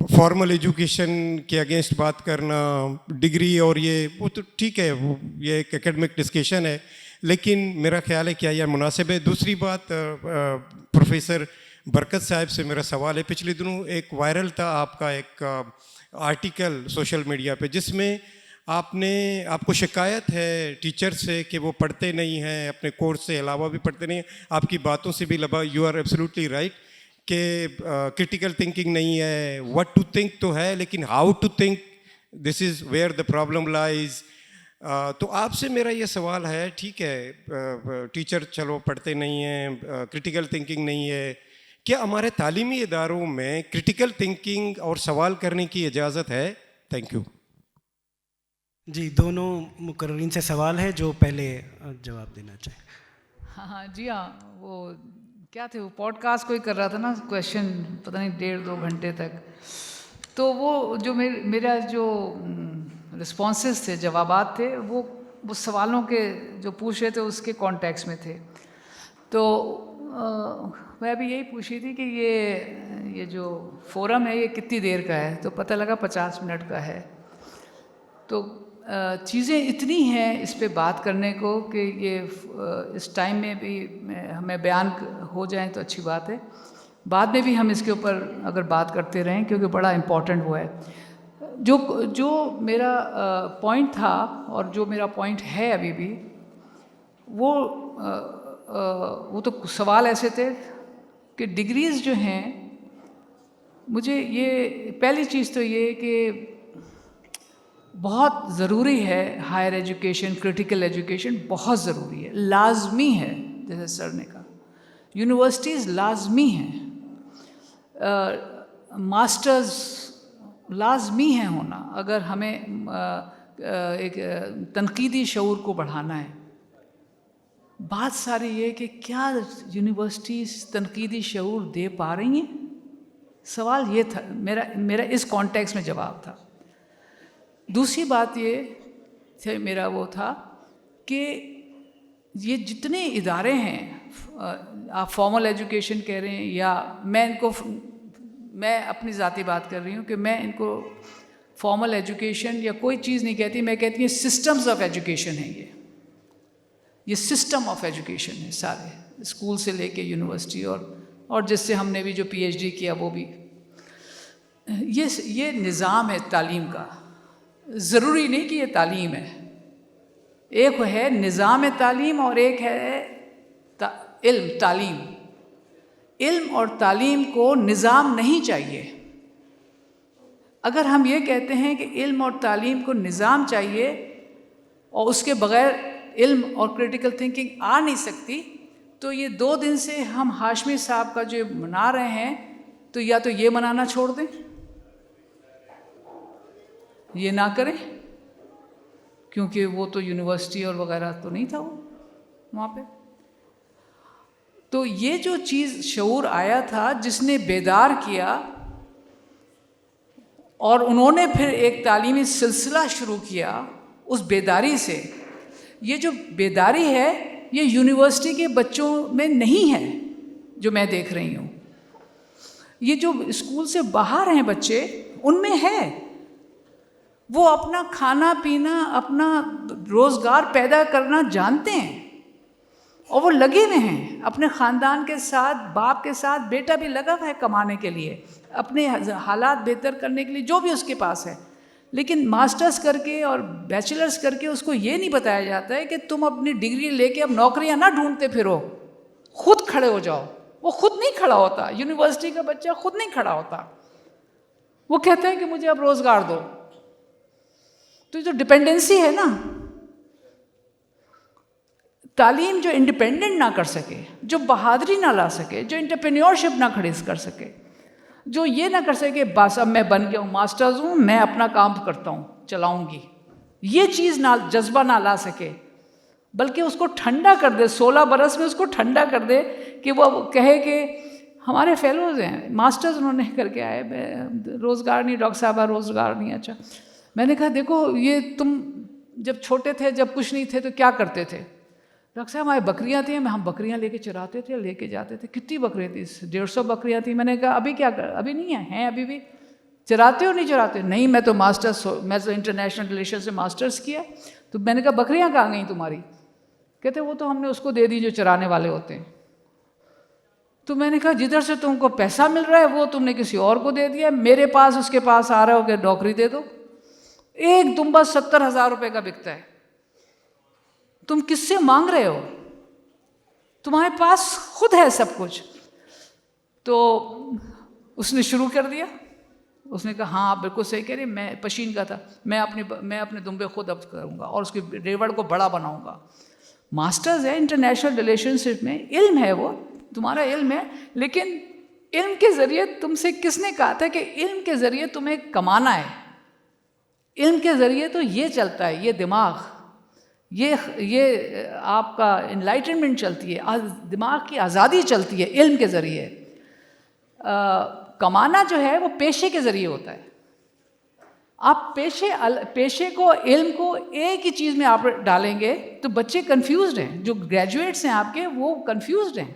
فارمل ایجوکیشن کے اگینسٹ بات کرنا، ڈگری اور یہ وہ تو ٹھیک ہے، وہ یہ ایک اکیڈمک ڈسکشن ہے، لیکن میرا خیال ہے کیا یہ مناسب ہے. دوسری بات، پروفیسر برکت صاحب سے میرا سوال ہے. پچھلے دنوں ایک وائرل تھا آپ کا ایک آرٹیکل سوشل میڈیا پہ جس میں آپ کو شکایت ہے ٹیچر سے کہ وہ پڑھتے نہیں ہیں، اپنے کورس سے علاوہ بھی پڑھتے نہیں ہیں. آپ کی باتوں سے بھی لگا یو آر ایبسلیوٹلی رائٹ کہ کرٹیکل تھنکنگ نہیں ہے. وٹ ٹو تھنک تو ہے، لیکن how to think, this is where the problem lies. تو آپ سے میرا یہ سوال ہے، ٹھیک ہے ٹیچر چلو پڑھتے نہیں ہیں، کرٹیکل تھنکنگ نہیں ہے، کیا ہمارے تعلیمی اداروں میں کرٹیکل تھنکنگ اور سوال کرنے کی اجازت ہے؟ Thank you. جی، دونوں مقررین سے سوال ہے، جو پہلے جواب دینا چاہیں. ہاں جی ہاں، وہ کیا تھے، وہ پوڈ کاسٹ کوئی کر رہا تھا نا، کویشچن پتہ نہیں 1.5-2 گھنٹے تک. تو وہ جو میرا جو رسپانسز تھے، جوابات تھے، وہ سوالوں کے جو پوچھ رہے تھے اس کے کانٹیکس میں تھے. تو میں بھی یہی پوچھ رہی تھی کہ یہ جو فورم ہے یہ کتنی دیر کا ہے، تو پتہ لگا 50 منٹ کا ہے. تو چیزیں اتنی ہیں اس پہ بات کرنے کو کہ یہ اس ٹائم میں بھی ہمیں بیان ہو جائیں تو اچھی بات ہے. بعد میں بھی ہم اس کے اوپر اگر بات کرتے رہیں کیونکہ بڑا امپورٹنٹ وہ ہے. جو میرا پوائنٹ تھا اور جو میرا پوائنٹ ہے ابھی بھی، وہ تو سوال ایسے تھے کہ ڈگریز جو ہیں، مجھے یہ پہلی چیز تو یہ کہ بہت ضروری ہے ہائر ایجوکیشن، کرٹیکل ایجوکیشن بہت ضروری ہے، لازمی ہے. جیسے سر نے کہا یونیورسٹیز لازمی ہیں، ماسٹرز لازمی ہیں ہونا اگر ہمیں ایک تنقیدی شعور کو بڑھانا ہے. بات ساری یہ کہ کیا یونیورسٹیز تنقیدی شعور دے پا رہی ہیں؟ سوال یہ تھا میرا اس کانٹیکس میں جواب تھا. دوسری بات یہ میرا وہ تھا کہ یہ جتنے ادارے ہیں، آپ فارمل ایجوکیشن کہہ رہے ہیں یا میں اپنی ذاتی بات کر رہی ہوں کہ میں ان کو فارمل ایجوکیشن یا کوئی چیز نہیں کہتی، میں کہتی ہوں سسٹمز آف ایجوکیشن ہیں. یہ سسٹم آف ایجوکیشن ہے سارے، اسکول سے لے کے یونیورسٹی اور جس سے ہم نے بھی جو پی ایچ ڈی کیا وہ بھی. یہ نظام ہے تعلیم کا. ضروری نہیں کہ یہ تعلیم ہے، ایک ہے نظام تعلیم اور ایک ہے تعلیم. علم اور تعلیم کو نظام نہیں چاہیے. اگر ہم یہ کہتے ہیں کہ علم اور تعلیم کو نظام چاہیے اور اس کے بغیر علم اور کریٹیکل تھنکنگ آ نہیں سکتی، تو یہ 2 دن سے ہم ہاشمی صاحب کا جو منا رہے ہیں تو یا تو یہ منانا چھوڑ دیں, یہ نہ کریں, کیونکہ وہ تو یونیورسٹی اور وغیرہ تو نہیں تھا وہ وہاں پہ. تو یہ جو چیز شعور آیا تھا جس نے بیدار کیا, اور انہوں نے پھر ایک تعلیمی سلسلہ شروع کیا اس بیداری سے. یہ جو بیداری ہے یہ یونیورسٹی کے بچوں میں نہیں ہے جو میں دیکھ رہی ہوں, یہ جو اسکول سے باہر ہیں بچے ان میں ہے. وہ اپنا کھانا پینا, اپنا روزگار پیدا کرنا جانتے ہیں اور وہ لگے ہوئے ہیں اپنے خاندان کے ساتھ, باپ کے ساتھ. بیٹا بھی لگا ہوا ہے کمانے کے لیے, اپنے حالات بہتر کرنے کے لیے جو بھی اس کے پاس ہے. لیکن ماسٹرز کر کے اور بیچلرز کر کے اس کو یہ نہیں بتایا جاتا ہے کہ تم اپنی ڈگری لے کے اب نوکریاں نہ ڈھونڈتے پھرو, خود کھڑے ہو جاؤ. وہ خود نہیں کھڑا ہوتا, یونیورسٹی کا بچہ خود نہیں کھڑا ہوتا. وہ کہتا ہے کہ مجھے اب روزگار دو. تو یہ جو ڈپینڈنسی ہے نا, تعلیم جو انڈیپینڈنٹ نہ کر سکے, جو بہادری نہ لا سکے, جو انٹرپرینیورشپ نہ کھڑی کر سکے, جو یہ نہ کر سکے بس اب میں بن گیا ہوں, ماسٹرز ہوں, میں اپنا کام کرتا ہوں, چلاؤں گی, یہ چیز نہ, جذبہ نہ لا سکے, بلکہ اس کو ٹھنڈا کر دے 16 برس میں, اس کو ٹھنڈا کر دے کہ وہ کہے کہ ہمارے فیلوز ہیں ماسٹرز انہوں نے کر کے آئے, روزگار نہیں ڈاکٹر صاحبہ, روزگار نہیں. اچھا, میں نے کہا دیکھو یہ تم جب چھوٹے تھے, جب کچھ نہیں تھے تو کیا کرتے تھے؟ ڈاکٹر صاحب ہماری بکریاں تھیں, ہم بکریاں لے کے چراتے تھے, لے کے جاتے تھے. کتنی بکریاں تھیں؟ 150 بکریاں تھیں. میں نے کہا ابھی کیا کر, ابھی نہیں ہیں ابھی بھی چراتے ہو نہیں چراتے؟ نہیں میں تو انٹرنیشنل ریلیشن سے ماسٹرز کیا. تو میں نے کہا بکریاں کہاں گئیں تمہاری؟ کہتے وہ تو ہم نے اس کو دے دی جو چرانے والے ہوتے ہیں. تو میں نے کہا جدھر سے تم کو پیسہ مل رہا ہے وہ تم نے کسی اور کو دے دیا, میرے پاس اس کے پاس آ رہا ہو کہ نوکری دے دو. ایک دمبا 70,000 روپے کا بکتا ہے. تم کس سے مانگ رہے ہو؟ تمہارے پاس خود ہے سب کچھ. تو اس نے شروع کر دیا. اس نے کہا ہاں آپ بالکل صحیح کہہ رہے, میں پشین کا تھا, میں اپنے دمبے خود اب کروں گا اور اس کے ریوڑ کو بڑا بناؤں گا. ماسٹرز ہے انٹرنیشنل ریلیشن شپ میں, علم ہے وہ تمہارا علم ہے, لیکن علم کے ذریعے تم سے کس نے کہا تھا کہ علم کے ذریعے تمہیں کمانا ہے؟ علم کے ذریعے تو یہ چلتا ہے, یہ دماغ, یہ آپ کا انلائٹنمنٹ چلتی ہے, دماغ کی آزادی چلتی ہے علم کے ذریعے. کمانا جو ہے وہ پیشے کے ذریعے ہوتا ہے. آپ پیشے کو, علم کو ایک ہی چیز میں آپ ڈالیں گے تو بچے کنفیوزڈ ہیں. جو گریجویٹس ہیں آپ کے وہ کنفیوزڈ ہیں.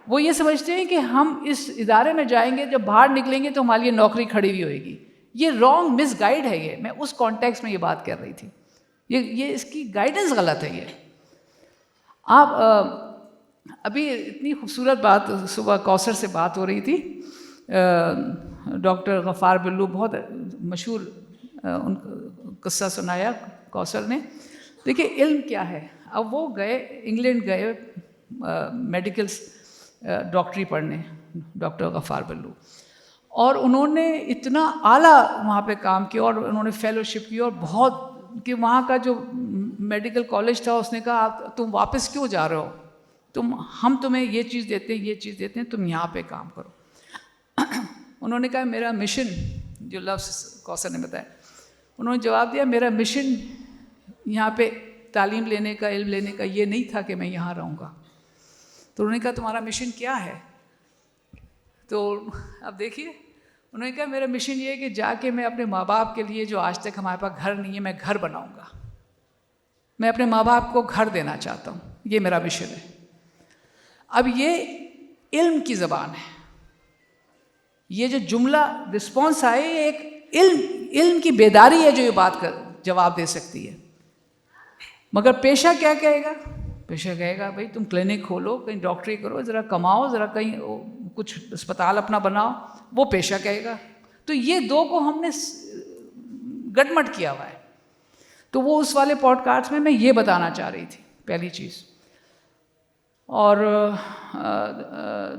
وہ یہ سمجھتے ہیں کہ ہم اس ادارے میں جائیں گے, جب باہر نکلیں گے تو ہماری یہ نوکری کھڑی ہوئی ہوئے گی. یہ رانگ مس گائیڈ ہے. یہ میں اس کانٹیکس میں یہ بات کر رہی تھی. یہ اس کی گائیڈنس غلط ہے. یہ آپ ابھی اتنی خوبصورت بات صبح کوثر سے بات ہو رہی تھی, ڈاکٹر غفار بلو بہت مشہور ان قصہ سنایا کوثر نے. دیکھیے علم کیا ہے. اب وہ گئے انگلینڈ, گئے میڈیکل ڈاکٹری پڑھنے, ڈاکٹر غفار بلو, اور انہوں نے اتنا اعلیٰ وہاں پہ کام کیا اور انہوں نے فیلوشپ کی, اور بہت کہ وہاں کا جو میڈیکل کالج تھا اس نے کہا تم واپس کیوں جا رہے ہو, ہم تمہیں یہ چیز دیتے ہیں, یہ چیز دیتے ہیں, تم یہاں پہ کام کرو. انہوں نے کہا میرا مشن, جو لفظ کوثر نے بتایا, انہوں نے جواب دیا میرا مشن یہاں پہ تعلیم لینے کا, علم لینے کا یہ نہیں تھا کہ میں یہاں رہوں گا. تو انہوں نے کہا تمہارا مشن کیا ہے؟ تو اب دیکھیے, انہوں نے کہا میرا مشن یہ ہے کہ جا کے میں اپنے ماں باپ کے لیے, جو آج تک ہمارے پاس گھر نہیں ہے, میں گھر بناؤں گا. میں اپنے ماں باپ کو گھر دینا چاہتا ہوں, یہ میرا مشن ہے. اب یہ علم کی زبان ہے. یہ جو جملہ رسپانس آئے, یہ ایک علم کی بیداری ہے جو یہ بات کر جواب دے سکتی ہے. مگر پیشہ کیا کہے گا؟ پیشہ کہے گا بھائی تم کلینک کھولو, کہیں ڈاکٹری کرو, ذرا کماؤ, ذرا کہیں کچھ اسپتال اپنا بناؤ, وہ پیشہ کہے گا. تو یہ دو کو ہم نے گٹمٹ کیا ہوا ہے. تو وہ اس والے پوڈ کاسٹ میں یہ بتانا چاہ رہی تھی, پہلی چیز. اور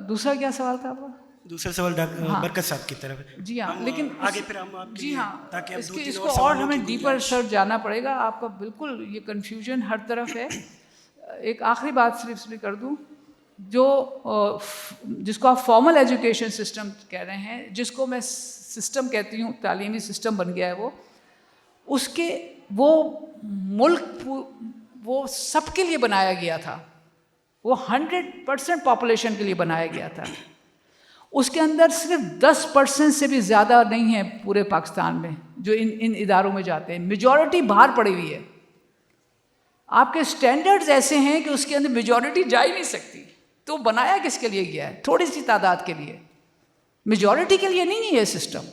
دوسرا کیا سوال تھا آپ کا؟ دوسرا سوال برکت صاحب کی طرف ہے. جی ہاں, لیکن آگے پھر ہم آپ جی ہاں, تاکہ اس کو اور ہمیں ڈیپر سرچ جانا پڑے گا. آپ کا بالکل یہ کنفیوژن ہر طرف ہے. ایک آخری بات صرف کر دوں, جو جس کو آپ فارمل ایجوکیشن سسٹم کہہ رہے ہیں, جس کو میں سسٹم کہتی ہوں, تعلیمی سسٹم بن گیا ہے وہ, اس کے وہ ملک وہ سب کے لیے بنایا گیا تھا, وہ 100% پاپولیشن کے لیے بنایا گیا تھا. اس کے اندر صرف 10% سے بھی زیادہ نہیں ہے پورے پاکستان میں جو ان اداروں میں جاتے ہیں, میجورٹی باہر پڑی ہوئی ہے. آپ کے اسٹینڈرڈز ایسے ہیں کہ اس کے اندر میجورٹی جا ہی نہیں سکتی. تو بنایا کس کے لیے گیا ہے؟ تھوڑی سی تعداد کے لیے, میجورٹی کے لیے نہیں ہے یہ سسٹم.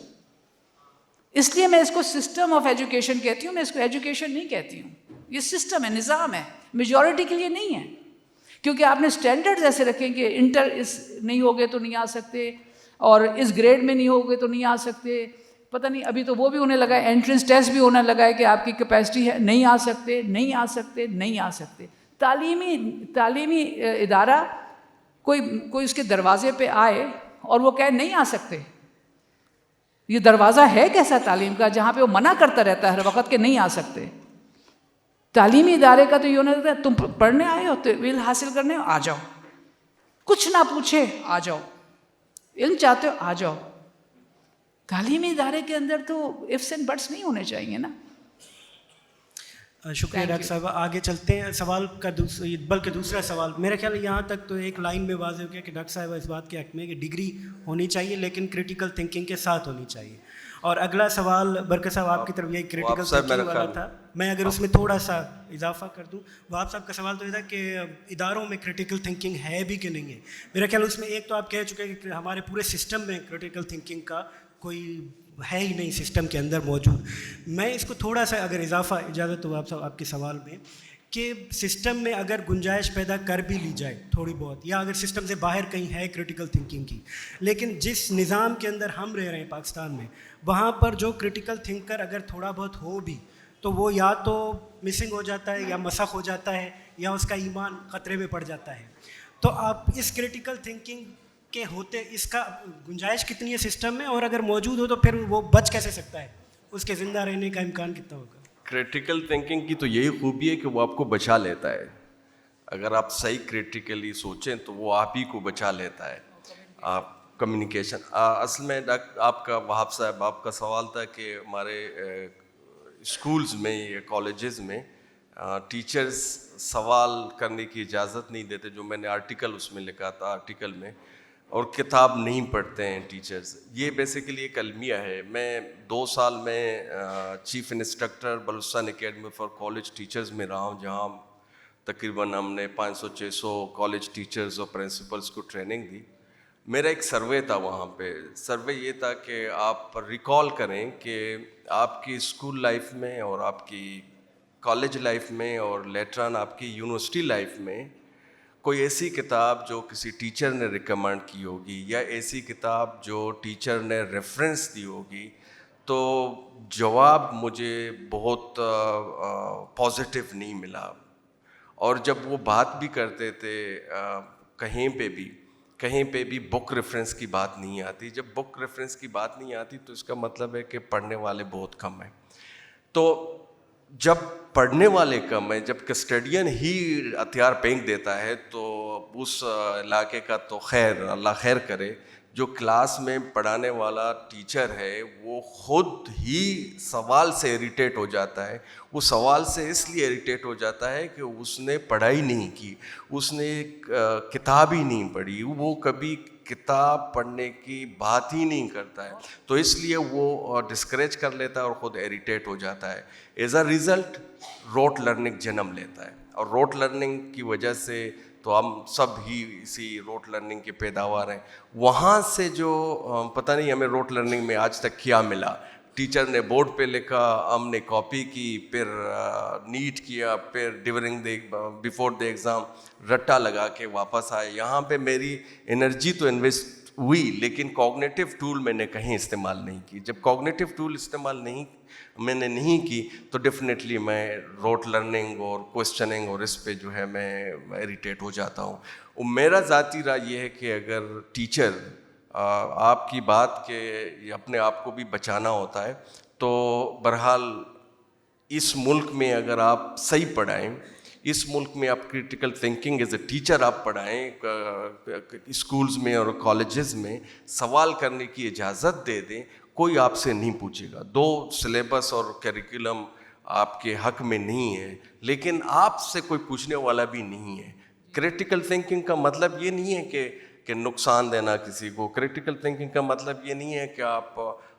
اس لیے میں اس کو سسٹم آف ایجوکیشن کہتی ہوں, میں اس کو ایجوکیشن نہیں کہتی ہوں. یہ سسٹم ہے, نظام ہے, میجورٹی کے لیے نہیں ہے. کیونکہ آپ نے اسٹینڈرڈز ایسے رکھیں کہ انٹر اس نہیں ہوگے تو نہیں آ سکتے, اور اس گریڈ میں نہیں ہوگے تو نہیں آ سکتے. پتہ نہیں ابھی تو وہ بھی ہونے لگا ہے, انٹرنس ٹیسٹ بھی ہونے لگا ہے کہ آپ کی کیپیسٹی ہے, نہیں آ سکتے, نہیں آ سکتے, نہیں آ سکتے. تعلیمی ادارہ کوئی اس کے دروازے پہ آئے اور وہ کہے نہیں آ سکتے. یہ دروازہ ہے کیسا تعلیم کا جہاں پہ وہ منع کرتا رہتا ہے ہر وقت کہ نہیں آ سکتے. تعلیمی ادارے کا تو یہ ہونا رہتا ہے, تم پڑھنے آئے ہو, علم حاصل کرنے آ جاؤ, کچھ نہ پوچھے آ جاؤ, علم چاہتے ہو آ جاؤ. تعلیمی ادارے کے اندر تو ifs and buts نہیں ہونے چاہیے نا. شکریہ ڈاکٹر صاحب. آگے چلتے ہیں سوال کا بلکہ دوسرا سوال. میرا خیال ہے یہاں تک تو ایک لائن میں واضح ہو گیا کہ ڈاکٹر صاحب اس بات کے حق میں کہ ڈگری ہونی چاہیے لیکن کریٹیکل تھنکنگ کے ساتھ ہونی چاہیے. اور اگلا سوال برکت صاحب آپ کی طرف یہی کریٹیکل تھنکنگ والا تھا. میں اگر اس میں تھوڑا سا اضافہ کر دوں, وہاب صاحب کا سوال تو یہ تھا کہ اداروں میں کریٹیکل تھنکنگ ہے بھی کہ نہیں ہے. میرا خیال اس میں ایک تو آپ کہہ چکے کہ ہمارے پورے سسٹم میں کریٹیکل تھنکنگ کا کوئی ہے ہی نہیں سسٹم کے اندر موجود. میں اس کو تھوڑا سا اگر اضافہ اجازت ہو آپ کے سوال میں, کہ سسٹم میں اگر گنجائش پیدا کر بھی لی جائے تھوڑی بہت, یا اگر سسٹم سے باہر کہیں ہے کریٹیکل تھنکنگ کی, لیکن جس نظام کے اندر ہم رہ رہے ہیں پاکستان میں, وہاں پر جو کریٹیکل تھنکر اگر تھوڑا بہت ہو بھی تو وہ یا تو مسنگ ہو جاتا ہے یا مسخ ہو جاتا ہے یا اس کا ایمان خطرے میں پڑ جاتا ہے. تو آپ اس کریٹیکل تھنکنگ کے ہوتے اس کا گنجائش کتنی ہے سسٹم میں, اور اگر موجود ہو تو پھر وہ بچ کیسے سکتا ہے, اس کے زندہ رہنے کا امکان کتنا ہوگا؟ کریٹیکل تھنکنگ کی تو یہی خوبی ہے کہ وہ آپ کو بچا لیتا ہے. اگر آپ صحیح کریٹیکلی سوچیں تو وہ آپ ہی کو بچا لیتا ہے. آپ کمیونیکیشن اصل میں آپ کا وہاب صاحب آپ کا سوال تھا کہ ہمارے اسکولز میں یا کالجز میں ٹیچرز سوال کرنے کی اجازت نہیں دیتے, جو میں نے آرٹیکل اس میں لکھا تھا آرٹیکل میں, اور کتاب نہیں پڑھتے ہیں ٹیچرز. یہ بیسیکلی ایک المیہ ہے. میں 2 سال میں chief instructor Balochistan academy for college teachers میں رہا ہوں, جہاں تقریباً ہم نے 500-600 کالج ٹیچرز اور پرنسپلز کو ٹریننگ دی. میرا ایک سروے تھا وہاں پہ. سروے یہ تھا کہ آپ ریکال کریں کہ آپ کی اسکول لائف میں اور آپ کی کالج لائف میں اور لیٹران آپ کی یونیورسٹی لائف میں کوئی ایسی کتاب جو کسی ٹیچر نے ریکمینڈ کی ہوگی, یا ایسی کتاب جو ٹیچر نے ریفرنس دی ہوگی. تو جواب مجھے بہت پازیٹیو نہیں ملا. اور جب وہ بات بھی کرتے تھے کہیں پہ بھی بک ریفرنس کی بات نہیں آتی. جب بک ریفرنس کی بات نہیں آتی تو اس کا مطلب ہے کہ پڑھنے والے بہت کم ہیں. تو جب پڑھنے والے کم ہیں, جب کسٹڈین ہی ہتھیار پھینک دیتا ہے, تو اس علاقے کا تو خیر اللہ خیر کرے. جو کلاس میں پڑھانے والا ٹیچر ہے وہ خود ہی سوال سے اریٹیٹ ہو جاتا ہے. وہ سوال سے اس لیے اریٹیٹ ہو جاتا ہے کہ اس نے پڑھائی نہیں کی, اس نے کتاب ہی نہیں پڑھی, وہ کبھی کتاب پڑھنے کی بات ہی نہیں کرتا ہے. تو اس لیے وہ ڈسکریج کر لیتا ہے اور خود اریٹیٹ ہو جاتا ہے. As a result rote learning جنم لیتا ہے, اور روٹ لرننگ کی وجہ سے تو ہم سب ہی اسی روٹ لرننگ کے پیداوار ہیں. وہاں سے جو پتہ نہیں ہمیں روٹ لرننگ میں آج تک کیا ملا. ٹیچر نے بورڈ پہ لکھا, ہم نے کاپی کی, پھر نیٹ کیا, پھر ڈیورنگ بیفور دی ایگزام رٹا لگا کے واپس آئے. یہاں پہ میری انرجی تو انویسٹ ہوئی, لیکن کوگنیٹیو ٹول میں نے کہیں استعمال نہیں کی. جب کوگنیٹیو ٹول استعمال میں نے نہیں کی تو ڈیفینیٹلی میں روٹ لرننگ اور کوشچننگ اور اس پہ جو ہے میں اریٹیٹ ہو جاتا ہوں. میرا ذاتی رائے یہ ہے کہ اگر ٹیچر آپ کی بات کے اپنے آپ کو بھی بچانا ہوتا ہے تو بہرحال اس ملک میں اگر آپ صحیح پڑھائیں, اس ملک میں آپ critical thinking as a teacher آپ پڑھائیں اسکولز میں اور کالجز میں, سوال کرنے کی اجازت دے دیں, کوئی آپ سے نہیں پوچھے گا. 2 سلیبس اور کریکولم آپ کے حق میں نہیں ہے, لیکن آپ سے کوئی پوچھنے والا بھی نہیں ہے. کریٹیکل تھنکنگ کا مطلب یہ نہیں ہے کہ نقصان دینا کسی کو. کریٹیکل تھنکنگ کا مطلب یہ نہیں ہے کہ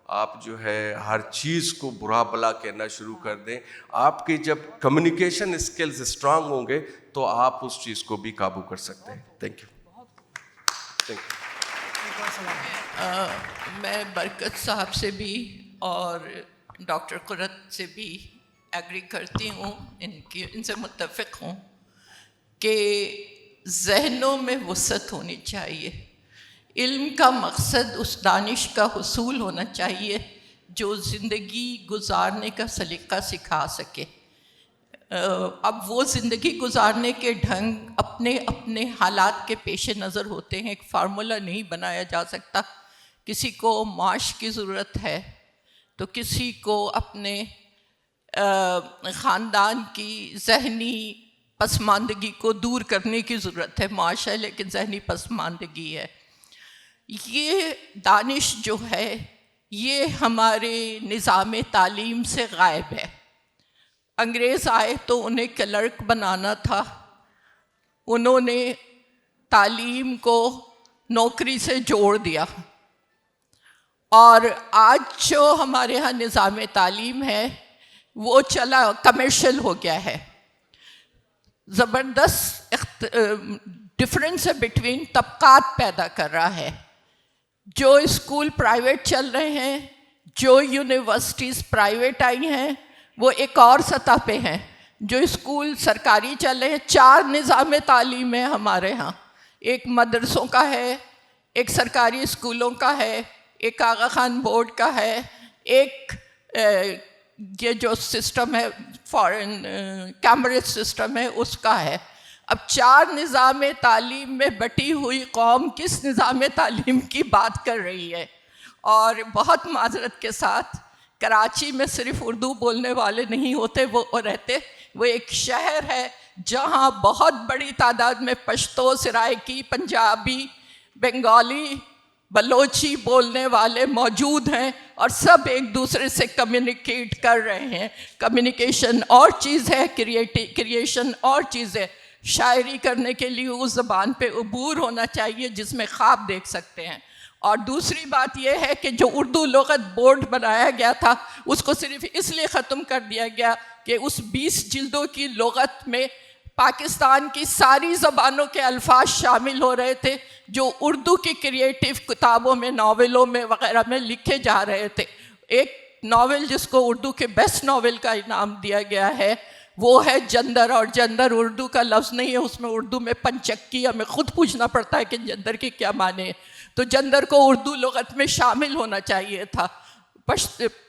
آپ جو ہے ہر چیز کو برا بھلا کہنا شروع کر دیں. آپ کے جب کمیونیکیشن اسکلز اسٹرانگ ہوں گے تو آپ اس چیز کو بھی قابو کر سکتے ہیں. Thank you. میں برکت صاحب سے بھی اور ڈاکٹر قرت سے بھی ایگری کرتی ہوں, ان سے متفق ہوں کہ ذہنوں میں وسعت ہونی چاہیے. علم کا مقصد اس دانش کا حصول ہونا چاہیے جو زندگی گزارنے کا سلیقہ سکھا سکے. اب وہ زندگی گزارنے کے ڈھنگ اپنے اپنے حالات کے پیش نظر ہوتے ہیں, ایک فارمولہ نہیں بنایا جا سکتا. کسی کو معاش کی ضرورت ہے تو کسی کو اپنے خاندان کی ذہنی پسماندگی کو دور کرنے کی ضرورت ہے. معاش ہے لیکن ذہنی پسماندگی ہے. یہ دانش جو ہے یہ ہمارے نظام تعلیم سے غائب ہے. انگریز آئے تو انہیں کلرک بنانا تھا, انہوں نے تعلیم کو نوکری سے جوڑ دیا, اور آج جو ہمارے ہاں نظام تعلیم ہے وہ چلا کمرشل ہو گیا ہے. زبردست ڈفرینس ہے بٹوین طبقات پیدا کر رہا ہے. جو اسکول پرائیویٹ چل رہے ہیں, جو یونیورسٹیز پرائیویٹ آئی ہیں وہ ایک اور سطح پہ ہیں. جو اسکول سرکاری چل رہے ہیں, 4 نظام تعلیم ہے ہمارے ہاں. ایک مدرسوں کا ہے, ایک سرکاری اسکولوں کا ہے, ایک آغا خان بورڈ کا ہے, ایک یہ جو سسٹم ہے فارن کیمبرج سسٹم ہے اس کا ہے. اب 4 نظام تعلیم میں بٹی ہوئی قوم کس نظام تعلیم کی بات کر رہی ہے؟ اور بہت معذرت کے ساتھ کراچی میں صرف اردو بولنے والے نہیں ہوتے وہ رہتے. وہ ایک شہر ہے جہاں بہت بڑی تعداد میں پشتو, سرائکی, پنجابی, بنگالی, بلوچی بولنے والے موجود ہیں, اور سب ایک دوسرے سے کمیونیکیٹ کر رہے ہیں. کمیونیکیشن اور چیز ہے, کریشن اور چیز ہے. شاعری کرنے کے لیے اس زبان پہ عبور ہونا چاہیے جس میں خواب دیکھ سکتے ہیں. اور دوسری بات یہ ہے کہ جو اردو لغت بورڈ بنایا گیا تھا اس کو صرف اس لیے ختم کر دیا گیا کہ اس 20 جلدوں کی لغت میں پاکستان کی ساری زبانوں کے الفاظ شامل ہو رہے تھے جو اردو کی کریٹیو کتابوں میں, ناولوں میں وغیرہ میں لکھے جا رہے تھے. ایک ناول جس کو اردو کے بیسٹ ناول کا انعام دیا گیا ہے وہ ہے جندر, اور جندر اردو کا لفظ نہیں ہے, اس میں اردو میں پنچکی, ہمیں خود پوچھنا پڑتا ہے کہ جندر کے کیا معنی ہے. تو جندر کو اردو لغت میں شامل ہونا چاہیے تھا.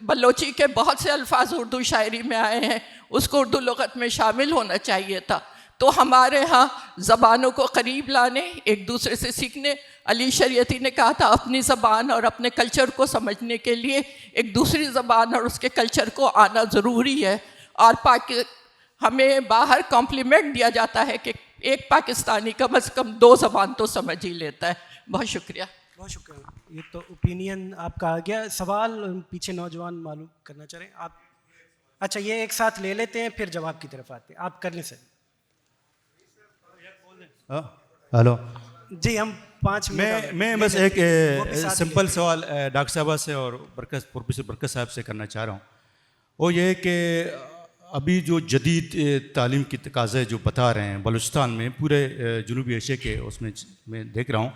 بلوچی کے بہت سے الفاظ اردو شاعری میں آئے ہیں, اس کو اردو لغت میں شامل ہونا چاہیے تھا. تو ہمارے ہاں زبانوں کو قریب لانے, ایک دوسرے سے سیکھنے, علی شریعتی نے کہا تھا اپنی زبان اور اپنے کلچر کو سمجھنے کے لیے ایک دوسری زبان اور اس کے کلچر کو آنا ضروری ہے. اور ہمیں باہر کمپلیمنٹ دیا جاتا ہے کہ ایک پاکستانی کم از کم 2 زبان تو سمجھ ہی لیتا ہے. بہت شکریہ. بہت شکریہ. یہ تو اوپینین آپ کا آ گیا. سوال پیچھے نوجوان معلوم کرنا چاہ رہے ہیں آپ؟ اچھا یہ ایک ساتھ لے لیتے ہیں پھر جواب کی طرف آتے ہیں. آپ کر لیں سر. ہلو جی ہم 5 منٹ میں بس ایک سمپل سوال ڈاکٹر صاحبہ سے اور پروفیسر برکت صاحب سے کرنا چاہ رہا ہوں. وہ یہ کہ ابھی جو جدید تعلیم کی تقاضے جو بتا رہے ہیں بلوچستان میں, پورے جنوبی ایشیا کے اس میں دیکھ رہا ہوں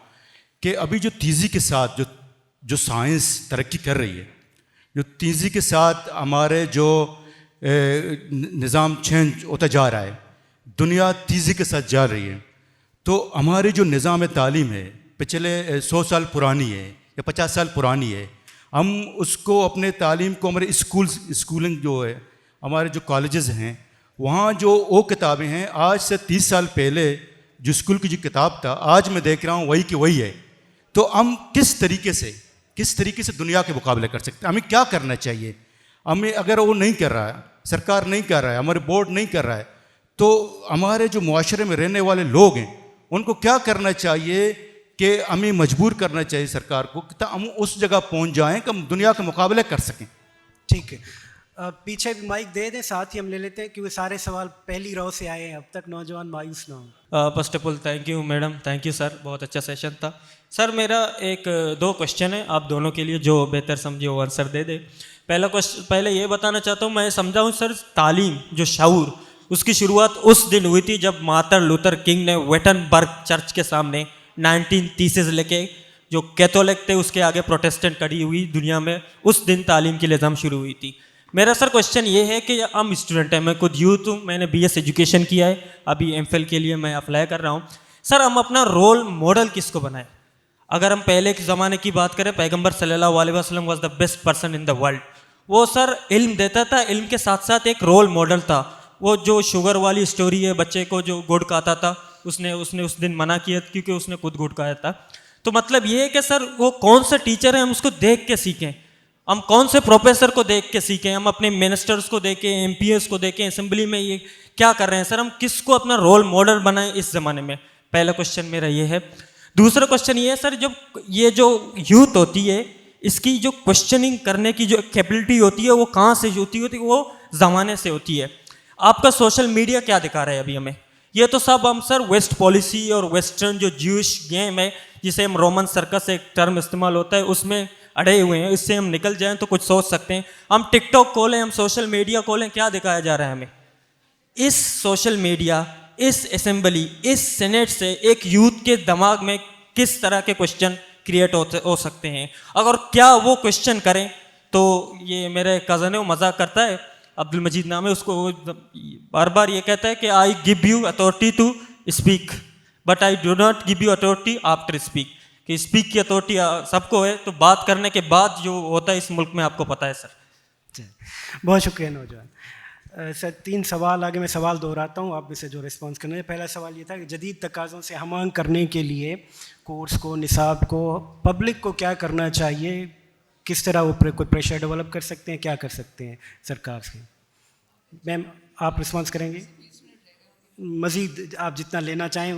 کہ ابھی جو تیزی کے ساتھ جو سائنس ترقی کر رہی ہے, جو تیزی کے ساتھ ہمارے جو نظام چینج ہوتا جا رہا ہے, دنیا تیزی کے ساتھ جا رہی ہے, تو ہماری جو نظام تعلیم ہے پچھلے 100 سال پرانی ہے یا 50 سال پرانی ہے, ہم اس کو اپنے تعلیم کو ہمارے اسکولنگ جو ہے, ہمارے جو کالجز ہیں وہاں جو وہ کتابیں ہیں آج سے 30 سال پہلے جو اسکول کی جو کتاب تھا آج میں دیکھ رہا ہوں وہی کہ وہی ہے. تو ہم کس طریقے سے دنیا کے مقابلے کر سکتے ہیں؟ ہمیں کیا کرنا چاہیے؟ ہمیں اگر وہ نہیں کر رہا ہے, سرکار نہیں کر رہا ہے, ہمارے بورڈ نہیں کر رہا ہے, تو ہمارے جو معاشرے میں رہنے والے لوگ ہیں ان کو کیا کرنا چاہیے کہ ہمیں مجبور کرنا چاہیے سرکار کو کہ ہم اس جگہ پہنچ جائیں کہ ہم دنیا کے مقابلے کر سکیں. ٹھیک ہے, پیچھے بھی مائک دے دیں, ساتھ ہی ہم لے لیتے ہیں کیونکہ سارے سوال پہلی رو سے آئے ہیں, اب تک نوجوان مایوس نہ ہوں. First of all thank you madam, thank you sir, بہت اچھا سیشن تھا. سر میرا ایک 2 کوشچن ہے, آپ دونوں کے لیے جو بہتر سمجھے وہ آنسر دے دے. پہلے یہ بتانا چاہتا ہوں, میں سمجھا ہوں سر تعلیم جو شعور اس کی شروعات اس دن ہوئی تھی جب مارٹن لوتھر کنگ نے ویٹنبرگ چرچ کے سامنے 1930 لے کے جو کیتھولک تھے اس کے آگے پروٹیسٹنٹ کڑی ہوئی دنیا میں, اس دن تعلیم کی نظام شروع ہوئی تھی. میرا سر کوشچن یہ ہے کہ ہم اسٹوڈنٹ ہیں, میں خود یوتھ ہوں, میں نے BS ایجوکیشن کیا ہے, ابھی MPhil کے لیے میں اپلائی کر رہا ہوں. سر ہم اپنا رول ماڈل کس کو بنائیں؟ اگر ہم پہلے کے زمانے کی بات کریں, پیغمبر صلی اللہ علیہ وسلم was the best person in the world. وہ سر علم دیتا تھا, علم کے ساتھ ساتھ ایک رول ماڈل تھا. وہ جو شوگر والی اسٹوری ہے, بچے کو جو گڑ کھاتا تھا, اس نے اس دن منع کیا کیونکہ اس نے خود گڑ کھایا تھا. تو مطلب یہ ہے کہ سر وہ کون سے ٹیچر ہیں ہم اس کو دیکھ کے سیکھیں, ہم کون سے پروفیسر کو دیکھ کے سیکھیں, ہم اپنے منسٹرز کو دیکھیں, MPs کو دیکھیں, اسمبلی میں یہ کیا کر رہے ہیں. سر ہم کس کو اپنا رول ماڈل بنائیں اس زمانے میں؟ پہلا کوشچن میرا یہ ہے. دوسرا کوشچن یہ ہے سر, جب یہ جو یوتھ ہوتی ہے اس کی جو کوشچننگ کرنے کی جو کیپبلٹی ہوتی ہے وہ کہاں سے ہوتی ہے؟ وہ زمانے سے ہوتی ہے. آپ کا سوشل میڈیا کیا دکھا رہا ہے ابھی ہمیں؟ یہ تو سب ہم سر ویسٹ پالیسی اور ویسٹرن جو جیوش گیم ہے جسے ہم رومن سرکس ایک ٹرم استعمال ہوتا ہے اس میں اڑے ہوئے ہیں. اس سے ہم نکل جائیں تو کچھ سوچ سکتے ہیں. ہم ٹک ٹاک کھولیں, ہم سوشل میڈیا کھولیں, کیا دکھایا جا رہا ہے ہمیں؟ اس سوشل میڈیا, اس اسمبلی, اس سینیٹ سے ایک یوتھ کے دماغ میں کس طرح کے کوشچن کریٹ ہو سکتے ہیں؟ اگر کیا وہ کوشچن کریں تو یہ میرے کزن ہے, وہ مذاق کرتا ہے, عبد المجید نام ہے, اس کو بار بار یہ کہتا ہے کہ I give you authority to speak but I do not give you authority after speak. کہ اسپیک کی اتھارٹی سب کو ہے, تو بات کرنے کے بعد جو ہوتا ہے اس ملک میں آپ کو پتہ ہے سر. بہت شکریہ نوجوان. سر 3 سوال آگے, میں سوال دہراتا ہوں, آپ میں سے جو رسپانس کرنا ہے. پہلا سوال یہ تھا کہ جدید تقاضوں سے ہم آہنگ کرنے کے لیے کورس کو, نصاب کو, پبلک کو کیا کرنا چاہیے؟ کس طرح وہ کوئی پریشر ڈیولپ کر سکتے ہیں, کیا کر سکتے ہیں سرکار سے؟ میم آپ رسپانس کریں گے؟ مزید آپ جتنا لینا چاہیں.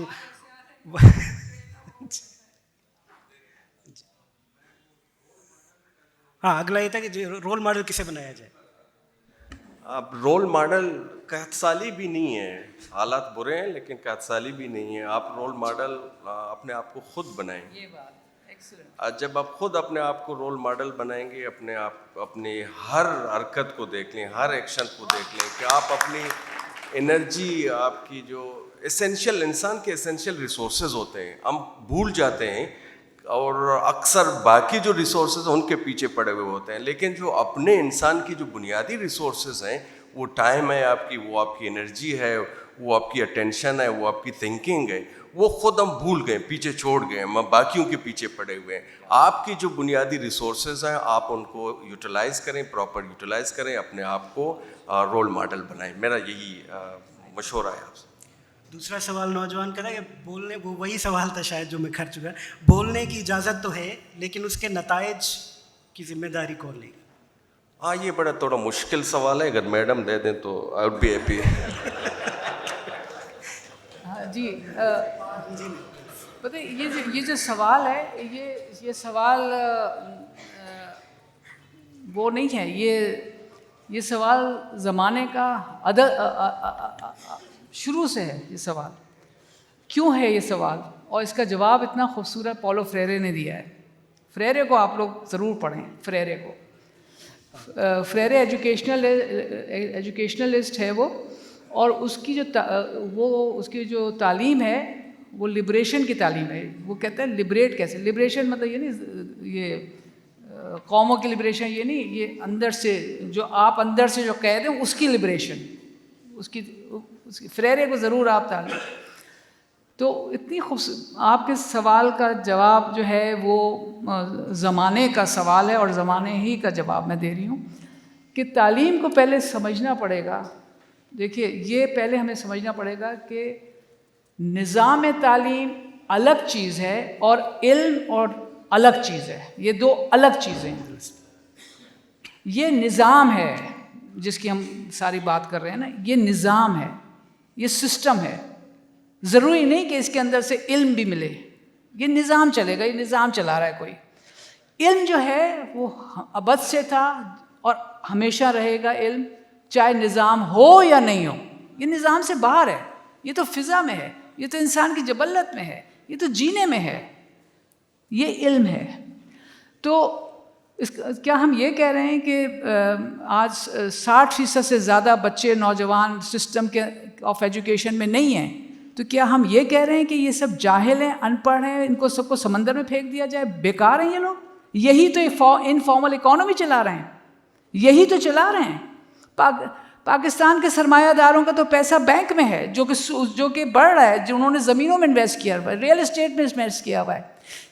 ہاں, اگلا یہ تھا کہ رول ماڈل کسے بنایا جائے؟ اب رول ماڈل قحط سالی بھی نہیں ہے, حالات برے ہیں لیکن قحط سالی بھی نہیں ہے. آپ رول ماڈل اپنے آپ کو خود بنائیں. جب آپ خود اپنے آپ کو رول ماڈل بنائیں گے, اپنے آپ اپنی ہر حرکت کو دیکھ لیں, ہر ایکشن کو دیکھ لیں کہ آپ اپنی انرجی, آپ کی جو اسینشیل, انسان کے اسینشیل ریسورسز ہوتے ہیں ہم بھول جاتے ہیں, اور اکثر باقی جو ریسورسز ہیں ان کے پیچھے پڑے ہوئے ہوتے ہیں. لیکن جو اپنے انسان کی جو بنیادی ریسورسز ہیں, وہ ٹائم ہے آپ کی, وہ آپ کی انرجی ہے, وہ آپ کی اٹینشن ہے, وہ آپ کی تھنکنگ ہے, وہ خود ہم بھول گئے, پیچھے چھوڑ گئے, ہم باقیوں کے پیچھے پڑے ہوئے ہیں. آپ کی جو بنیادی ریسورسز ہیں آپ ان کو یوٹیلائز کریں, پراپر یوٹیلائز کریں, اپنے آپ کو رول ماڈل بنائیں. میرا یہی مشورہ ہے آپ سے. دوسرا سوال نوجوان کا تھا کہ بولنے, وہ وہی سوال تھا شاید جو میں کر چکا. بولنے کی اجازت تو ہے لیکن اس کے نتائج کی ذمہ داری کون لے گی؟ ہاں, یہ بڑا تھوڑا مشکل سوال ہے, اگر میڈم دے دیں تو آئی وڈ بی ہیپی. جی پتہ یہ جو سوال ہے, یہ سوال وہ نہیں ہے, یہ سوال زمانے کا شروع سے ہے. یہ سوال کیوں ہے یہ سوال, اور اس کا جواب اتنا خوبصورت پولو فریرے نے دیا ہے. فریرے کو آپ لوگ ضرور پڑھیں. فریرے کو, فریرے ایجوکیشنلسٹ ہے وہ, اور اس کی جو تعلیم ہے وہ لبریشن کی تعلیم ہے. وہ کہتا ہے لبریٹ کیسے, لبریشن مطلب یہ نہیں یہ قوموں کی لبریشن, یہ نہیں, یہ اندر سے جو آپ اندر سے جو قید ہیں اس کی لبریشن, اس کی فریرے کو ضرور آپ تعلیم. تو اتنی آپ کے سوال کا جواب جو ہے وہ زمانے کا سوال ہے, اور زمانے ہی کا جواب میں دے رہی ہوں کہ تعلیم کو پہلے سمجھنا پڑے گا. دیکھیے, یہ پہلے ہمیں سمجھنا پڑے گا کہ نظام تعلیم الگ چیز ہے اور علم اور الگ چیز ہے. یہ 2 الگ چیزیں ہیں. یہ نظام ہے جس کی ہم ساری بات کر رہے ہیں نا, یہ نظام ہے. یہ سسٹم ہے. ضروری نہیں کہ اس کے اندر سے علم بھی ملے. یہ نظام چلے گا, یہ نظام چلا رہا ہے کوئی. علم جو ہے وہ ابد سے تھا اور ہمیشہ رہے گا علم, چاہے نظام ہو یا نہیں ہو. یہ نظام سے باہر ہے, یہ تو فضا میں ہے, یہ تو انسان کی جبلت میں ہے, یہ تو جینے میں ہے, یہ علم ہے. تو کیا ہم یہ کہہ رہے ہیں کہ آج 60% سے زیادہ بچے نوجوان سسٹم کے آف ایجوکیشن میں نہیں ہیں, تو کیا ہم یہ کہہ رہے ہیں کہ یہ سب جاہل ہیں, ان پڑھ ہیں, ان کو سب کو سمندر میں پھینک دیا جائے, بیکار ہیں یہ لوگ؟ یہی تو انفارمل اکانومی چلا رہے ہیں, یہی تو چلا رہے ہیں. پاکستان کے سرمایہ داروں کا تو پیسہ بینک میں ہے جو کہ بڑھ رہا ہے, جنہوں نے زمینوں میں انویسٹ کیا ہوا ہے, ریئل اسٹیٹ میں انویسٹ کیا ہوا ہے.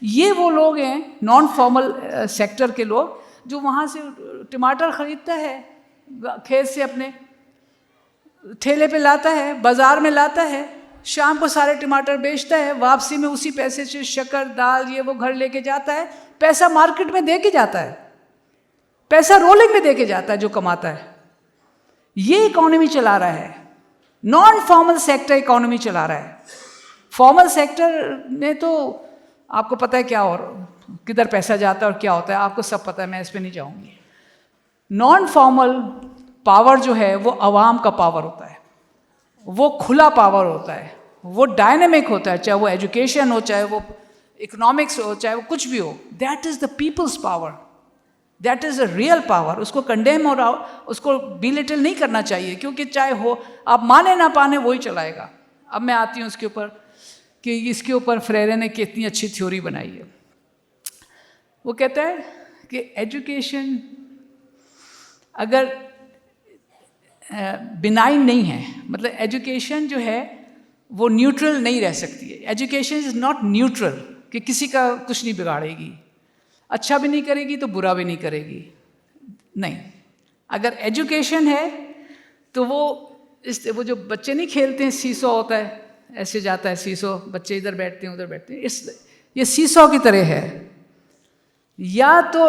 یہ وہ لوگ ہیں نان فارمل سیکٹر کے لوگ جو وہاں سے ٹماٹر خریدتا ہے, کھیت سے اپنے ٹھیلے پہ لاتا ہے, بازار میں لاتا ہے, شام کو سارے ٹماٹر بیچتا ہے, واپسی میں اسی پیسے سے شکر دال یہ وہ گھر لے کے جاتا ہے, پیسہ مارکیٹ میں دے کے جاتا ہے, پیسہ رولنگ میں دے کے جاتا ہے جو کماتا ہے. یہ اکانومی چلا رہا ہے, نان فارمل سیکٹر اکانومی چلا رہا ہے. فارمل سیکٹر نے تو آپ کو پتہ ہے کیا اور کدھر پیسہ جاتا ہے اور کیا ہوتا ہے, آپ کو سب پتہ ہے, میں اس پہ نہیں جاؤں گی. نان فارمل پاور جو ہے وہ عوام کا پاور ہوتا ہے, وہ کھلا پاور ہوتا ہے, وہ ڈائنامک ہوتا ہے, چاہے وہ ایجوکیشن ہو, چاہے وہ اکنامکس ہو, چاہے وہ کچھ بھی ہو. That is the people's power, that is a real power. اس کو کنڈیم اور اس کو بی لٹل نہیں کرنا چاہیے, کیونکہ چاہے ہو آپ مانے نہ پانے وہی چلائے گا. اب میں آتی ہوں اس کے اوپر کہ اس کے اوپر فریرے نے کتنی اچھی تھیوری بنائی ہے. وہ کہتا ہے کہ ایجوکیشن اگر بنائن نہیں ہے, مطلب ایجوکیشن جو ہے وہ نیوٹرل نہیں رہ سکتی ہے. ایجوکیشن از ناٹ نیوٹرل کہ کسی کا کچھ نہیں بگاڑے گی, اچھا بھی نہیں کرے گی تو برا بھی نہیں کرے گی. نہیں, اگر ایجوکیشن ہے تو وہ جو بچے نہیں کھیلتے ہیں, سیسو ہوتا ہے, ایسے جاتا ہے سیسو, بچے ادھر بیٹھتے ہیں ادھر بیٹھتے ہیں, یہ سیسو کی طرح ہے. یا تو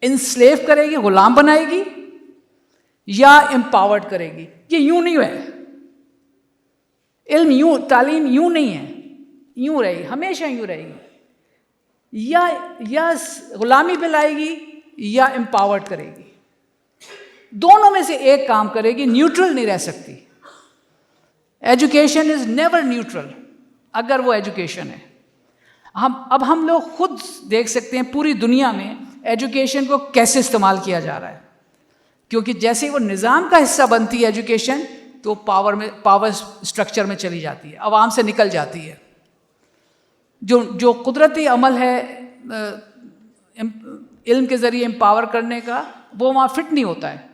انسلیو کرے گی, غلام بنائے گی, یا امپاورڈ کرے گی. یہ یوں نہیں ہے, علم یوں, تعلیم یوں نہیں ہے, یوں رہے گی, ہمیشہ یوں رہے گی. یا غلامی پہ لائے گی یا امپاورڈ کرے گی. دونوں میں سے ایک کام کرے گی, نیوٹرل نہیں رہ سکتی. ایجوکیشن از نیور نیوٹرل اگر وہ ایجوکیشن ہے. اب ہم لوگ خود دیکھ سکتے ہیں پوری دنیا میں ایجوکیشن کو کیسے استعمال کیا جا رہا ہے, کیونکہ جیسے وہ نظام کا حصہ بنتی ہے ایجوکیشن, تو پاور اسٹرکچر میں چلی جاتی ہے, عوام سے نکل جاتی ہے. جو قدرتی عمل ہے علم کے ذریعے امپاور کرنے کا, وہ وہاں فٹ نہیں ہوتا ہے.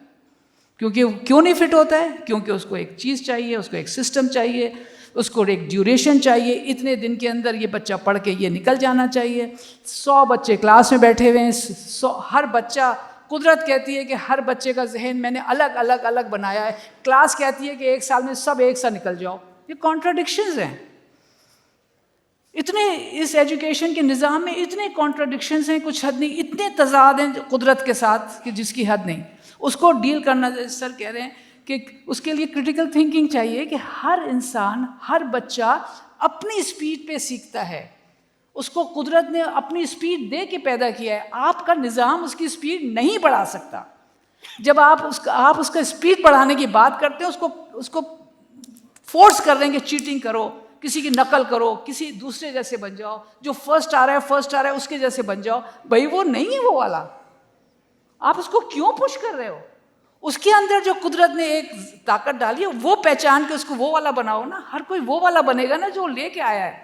کیوں نہیں فٹ ہوتا ہے؟ کیونکہ اس کو ایک چیز چاہیے, اس کو ایک سسٹم چاہیے, اس کو ایک ڈیوریشن چاہیے. اتنے دن کے اندر یہ بچہ پڑھ کے یہ نکل جانا چاہیے. 100 بچے کلاس میں بیٹھے ہوئے ہیں, ہر بچہ, قدرت کہتی ہے کہ ہر بچے کا ذہن میں نے الگ الگ الگ بنایا ہے, کلاس کہتی ہے کہ 1 سال میں سب ایک سا نکل جاؤ. یہ کانٹراڈکشنز ہیں. اتنے اس ایجوکیشن کے نظام میں اتنے کانٹراڈکشنز ہیں, کچھ حد نہیں, اتنے تضاد ہیں قدرت کے ساتھ کہ جس کی حد نہیں. اس کو ڈیل کرنا, سر کہہ رہے ہیں کہ اس کے لیے کرٹیکل تھنکنگ چاہیے کہ ہر انسان, ہر بچہ اپنی اسپیڈ پہ سیکھتا ہے. اس کو قدرت نے اپنی اسپیڈ دے کے پیدا کیا ہے. آپ کا نظام اس کی اسپیڈ نہیں بڑھا سکتا. جب آپ اس کا اسپیڈ بڑھانے کی بات کرتے ہیں, اس کو فورس کر رہے ہیں کہ چیٹنگ کرو, کسی کی نقل کرو, کسی دوسرے جیسے بن جاؤ, جو فرسٹ آ رہا ہے اس کے جیسے بن جاؤ. بھائی وہ نہیں ہے وہ والا. آپ اس کو کیوں پش کر رہے ہو؟ اس کے اندر جو قدرت نے ایک طاقت ڈالی ہے وہ پہچان کے اس کو وہ والا بناؤ نا. ہر کوئی وہ والا بنے گا نا جو لے کے آیا ہے.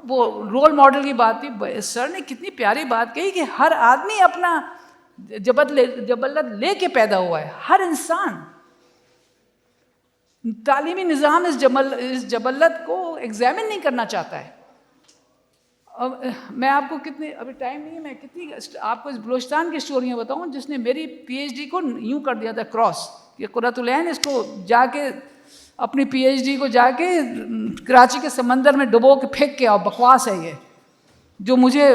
وہ رول ماڈل کی بات تھی, سر نے کتنی پیاری بات کہی کہ ہر آدمی اپنا جبلت لے کے پیدا ہوا ہے, ہر انسان. تعلیمی نظام اس جبلت کو ایگزامن نہیں کرنا چاہتا ہے. میں آپ کو ابھی ٹائم نہیں ہے, میں کتنی آپ کو اس بلوچستان کی اسٹوریاں بتاؤں جس نے میری پی ایچ ڈی کو یوں کر دیا تھا کراس. یہ قرۃ العین اس کو جا کے اپنی پی ایچ ڈی کو جا کے کراچی کے سمندر میں ڈبو کے پھینک کے آؤ. بکواس ہے یہ, جو مجھے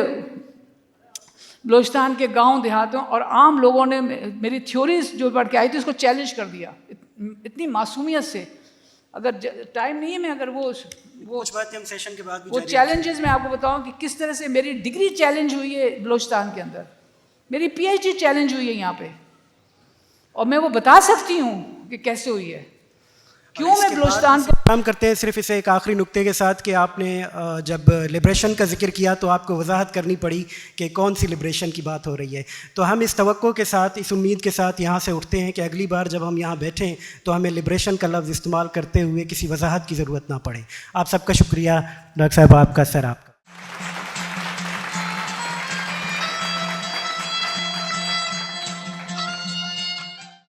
بلوچستان کے گاؤں دیہاتوں اور عام لوگوں نے میری تھیوریز جو پڑھ کے آئی تھی اس کو چیلنج کر دیا اتنی معصومیت سے. اگر ٹائم نہیں ہے میں اگر وہ کچھ باتیں ہم سیشن کے بعد بھی وہ چیلنجز میں آپ کو بتاؤں کہ کس طرح سے میری ڈگری چیلنج ہوئی ہے بلوچستان کے اندر، میری پی ایچ ڈی چیلنج ہوئی ہے یہاں پہ، اور میں وہ بتا سکتی ہوں کہ کیسے ہوئی ہے، کیوں میں بلوچستان کو کام کرتے ہیں۔ صرف اسے ایک آخری نقطے کے ساتھ کہ آپ نے جب لبریشن کا ذکر کیا تو آپ کو وضاحت کرنی پڑی کہ کون سی لبریشن کی بات ہو رہی ہے، تو ہم اس توقع کے ساتھ، اس امید کے ساتھ یہاں سے اٹھتے ہیں کہ اگلی بار جب ہم یہاں بیٹھیں تو ہمیں لبریشن کا لفظ استعمال کرتے ہوئے کسی وضاحت کی ضرورت نہ پڑے۔ آپ سب کا شکریہ ڈاکٹر صاحب، آپ کا، سر آپ کا۔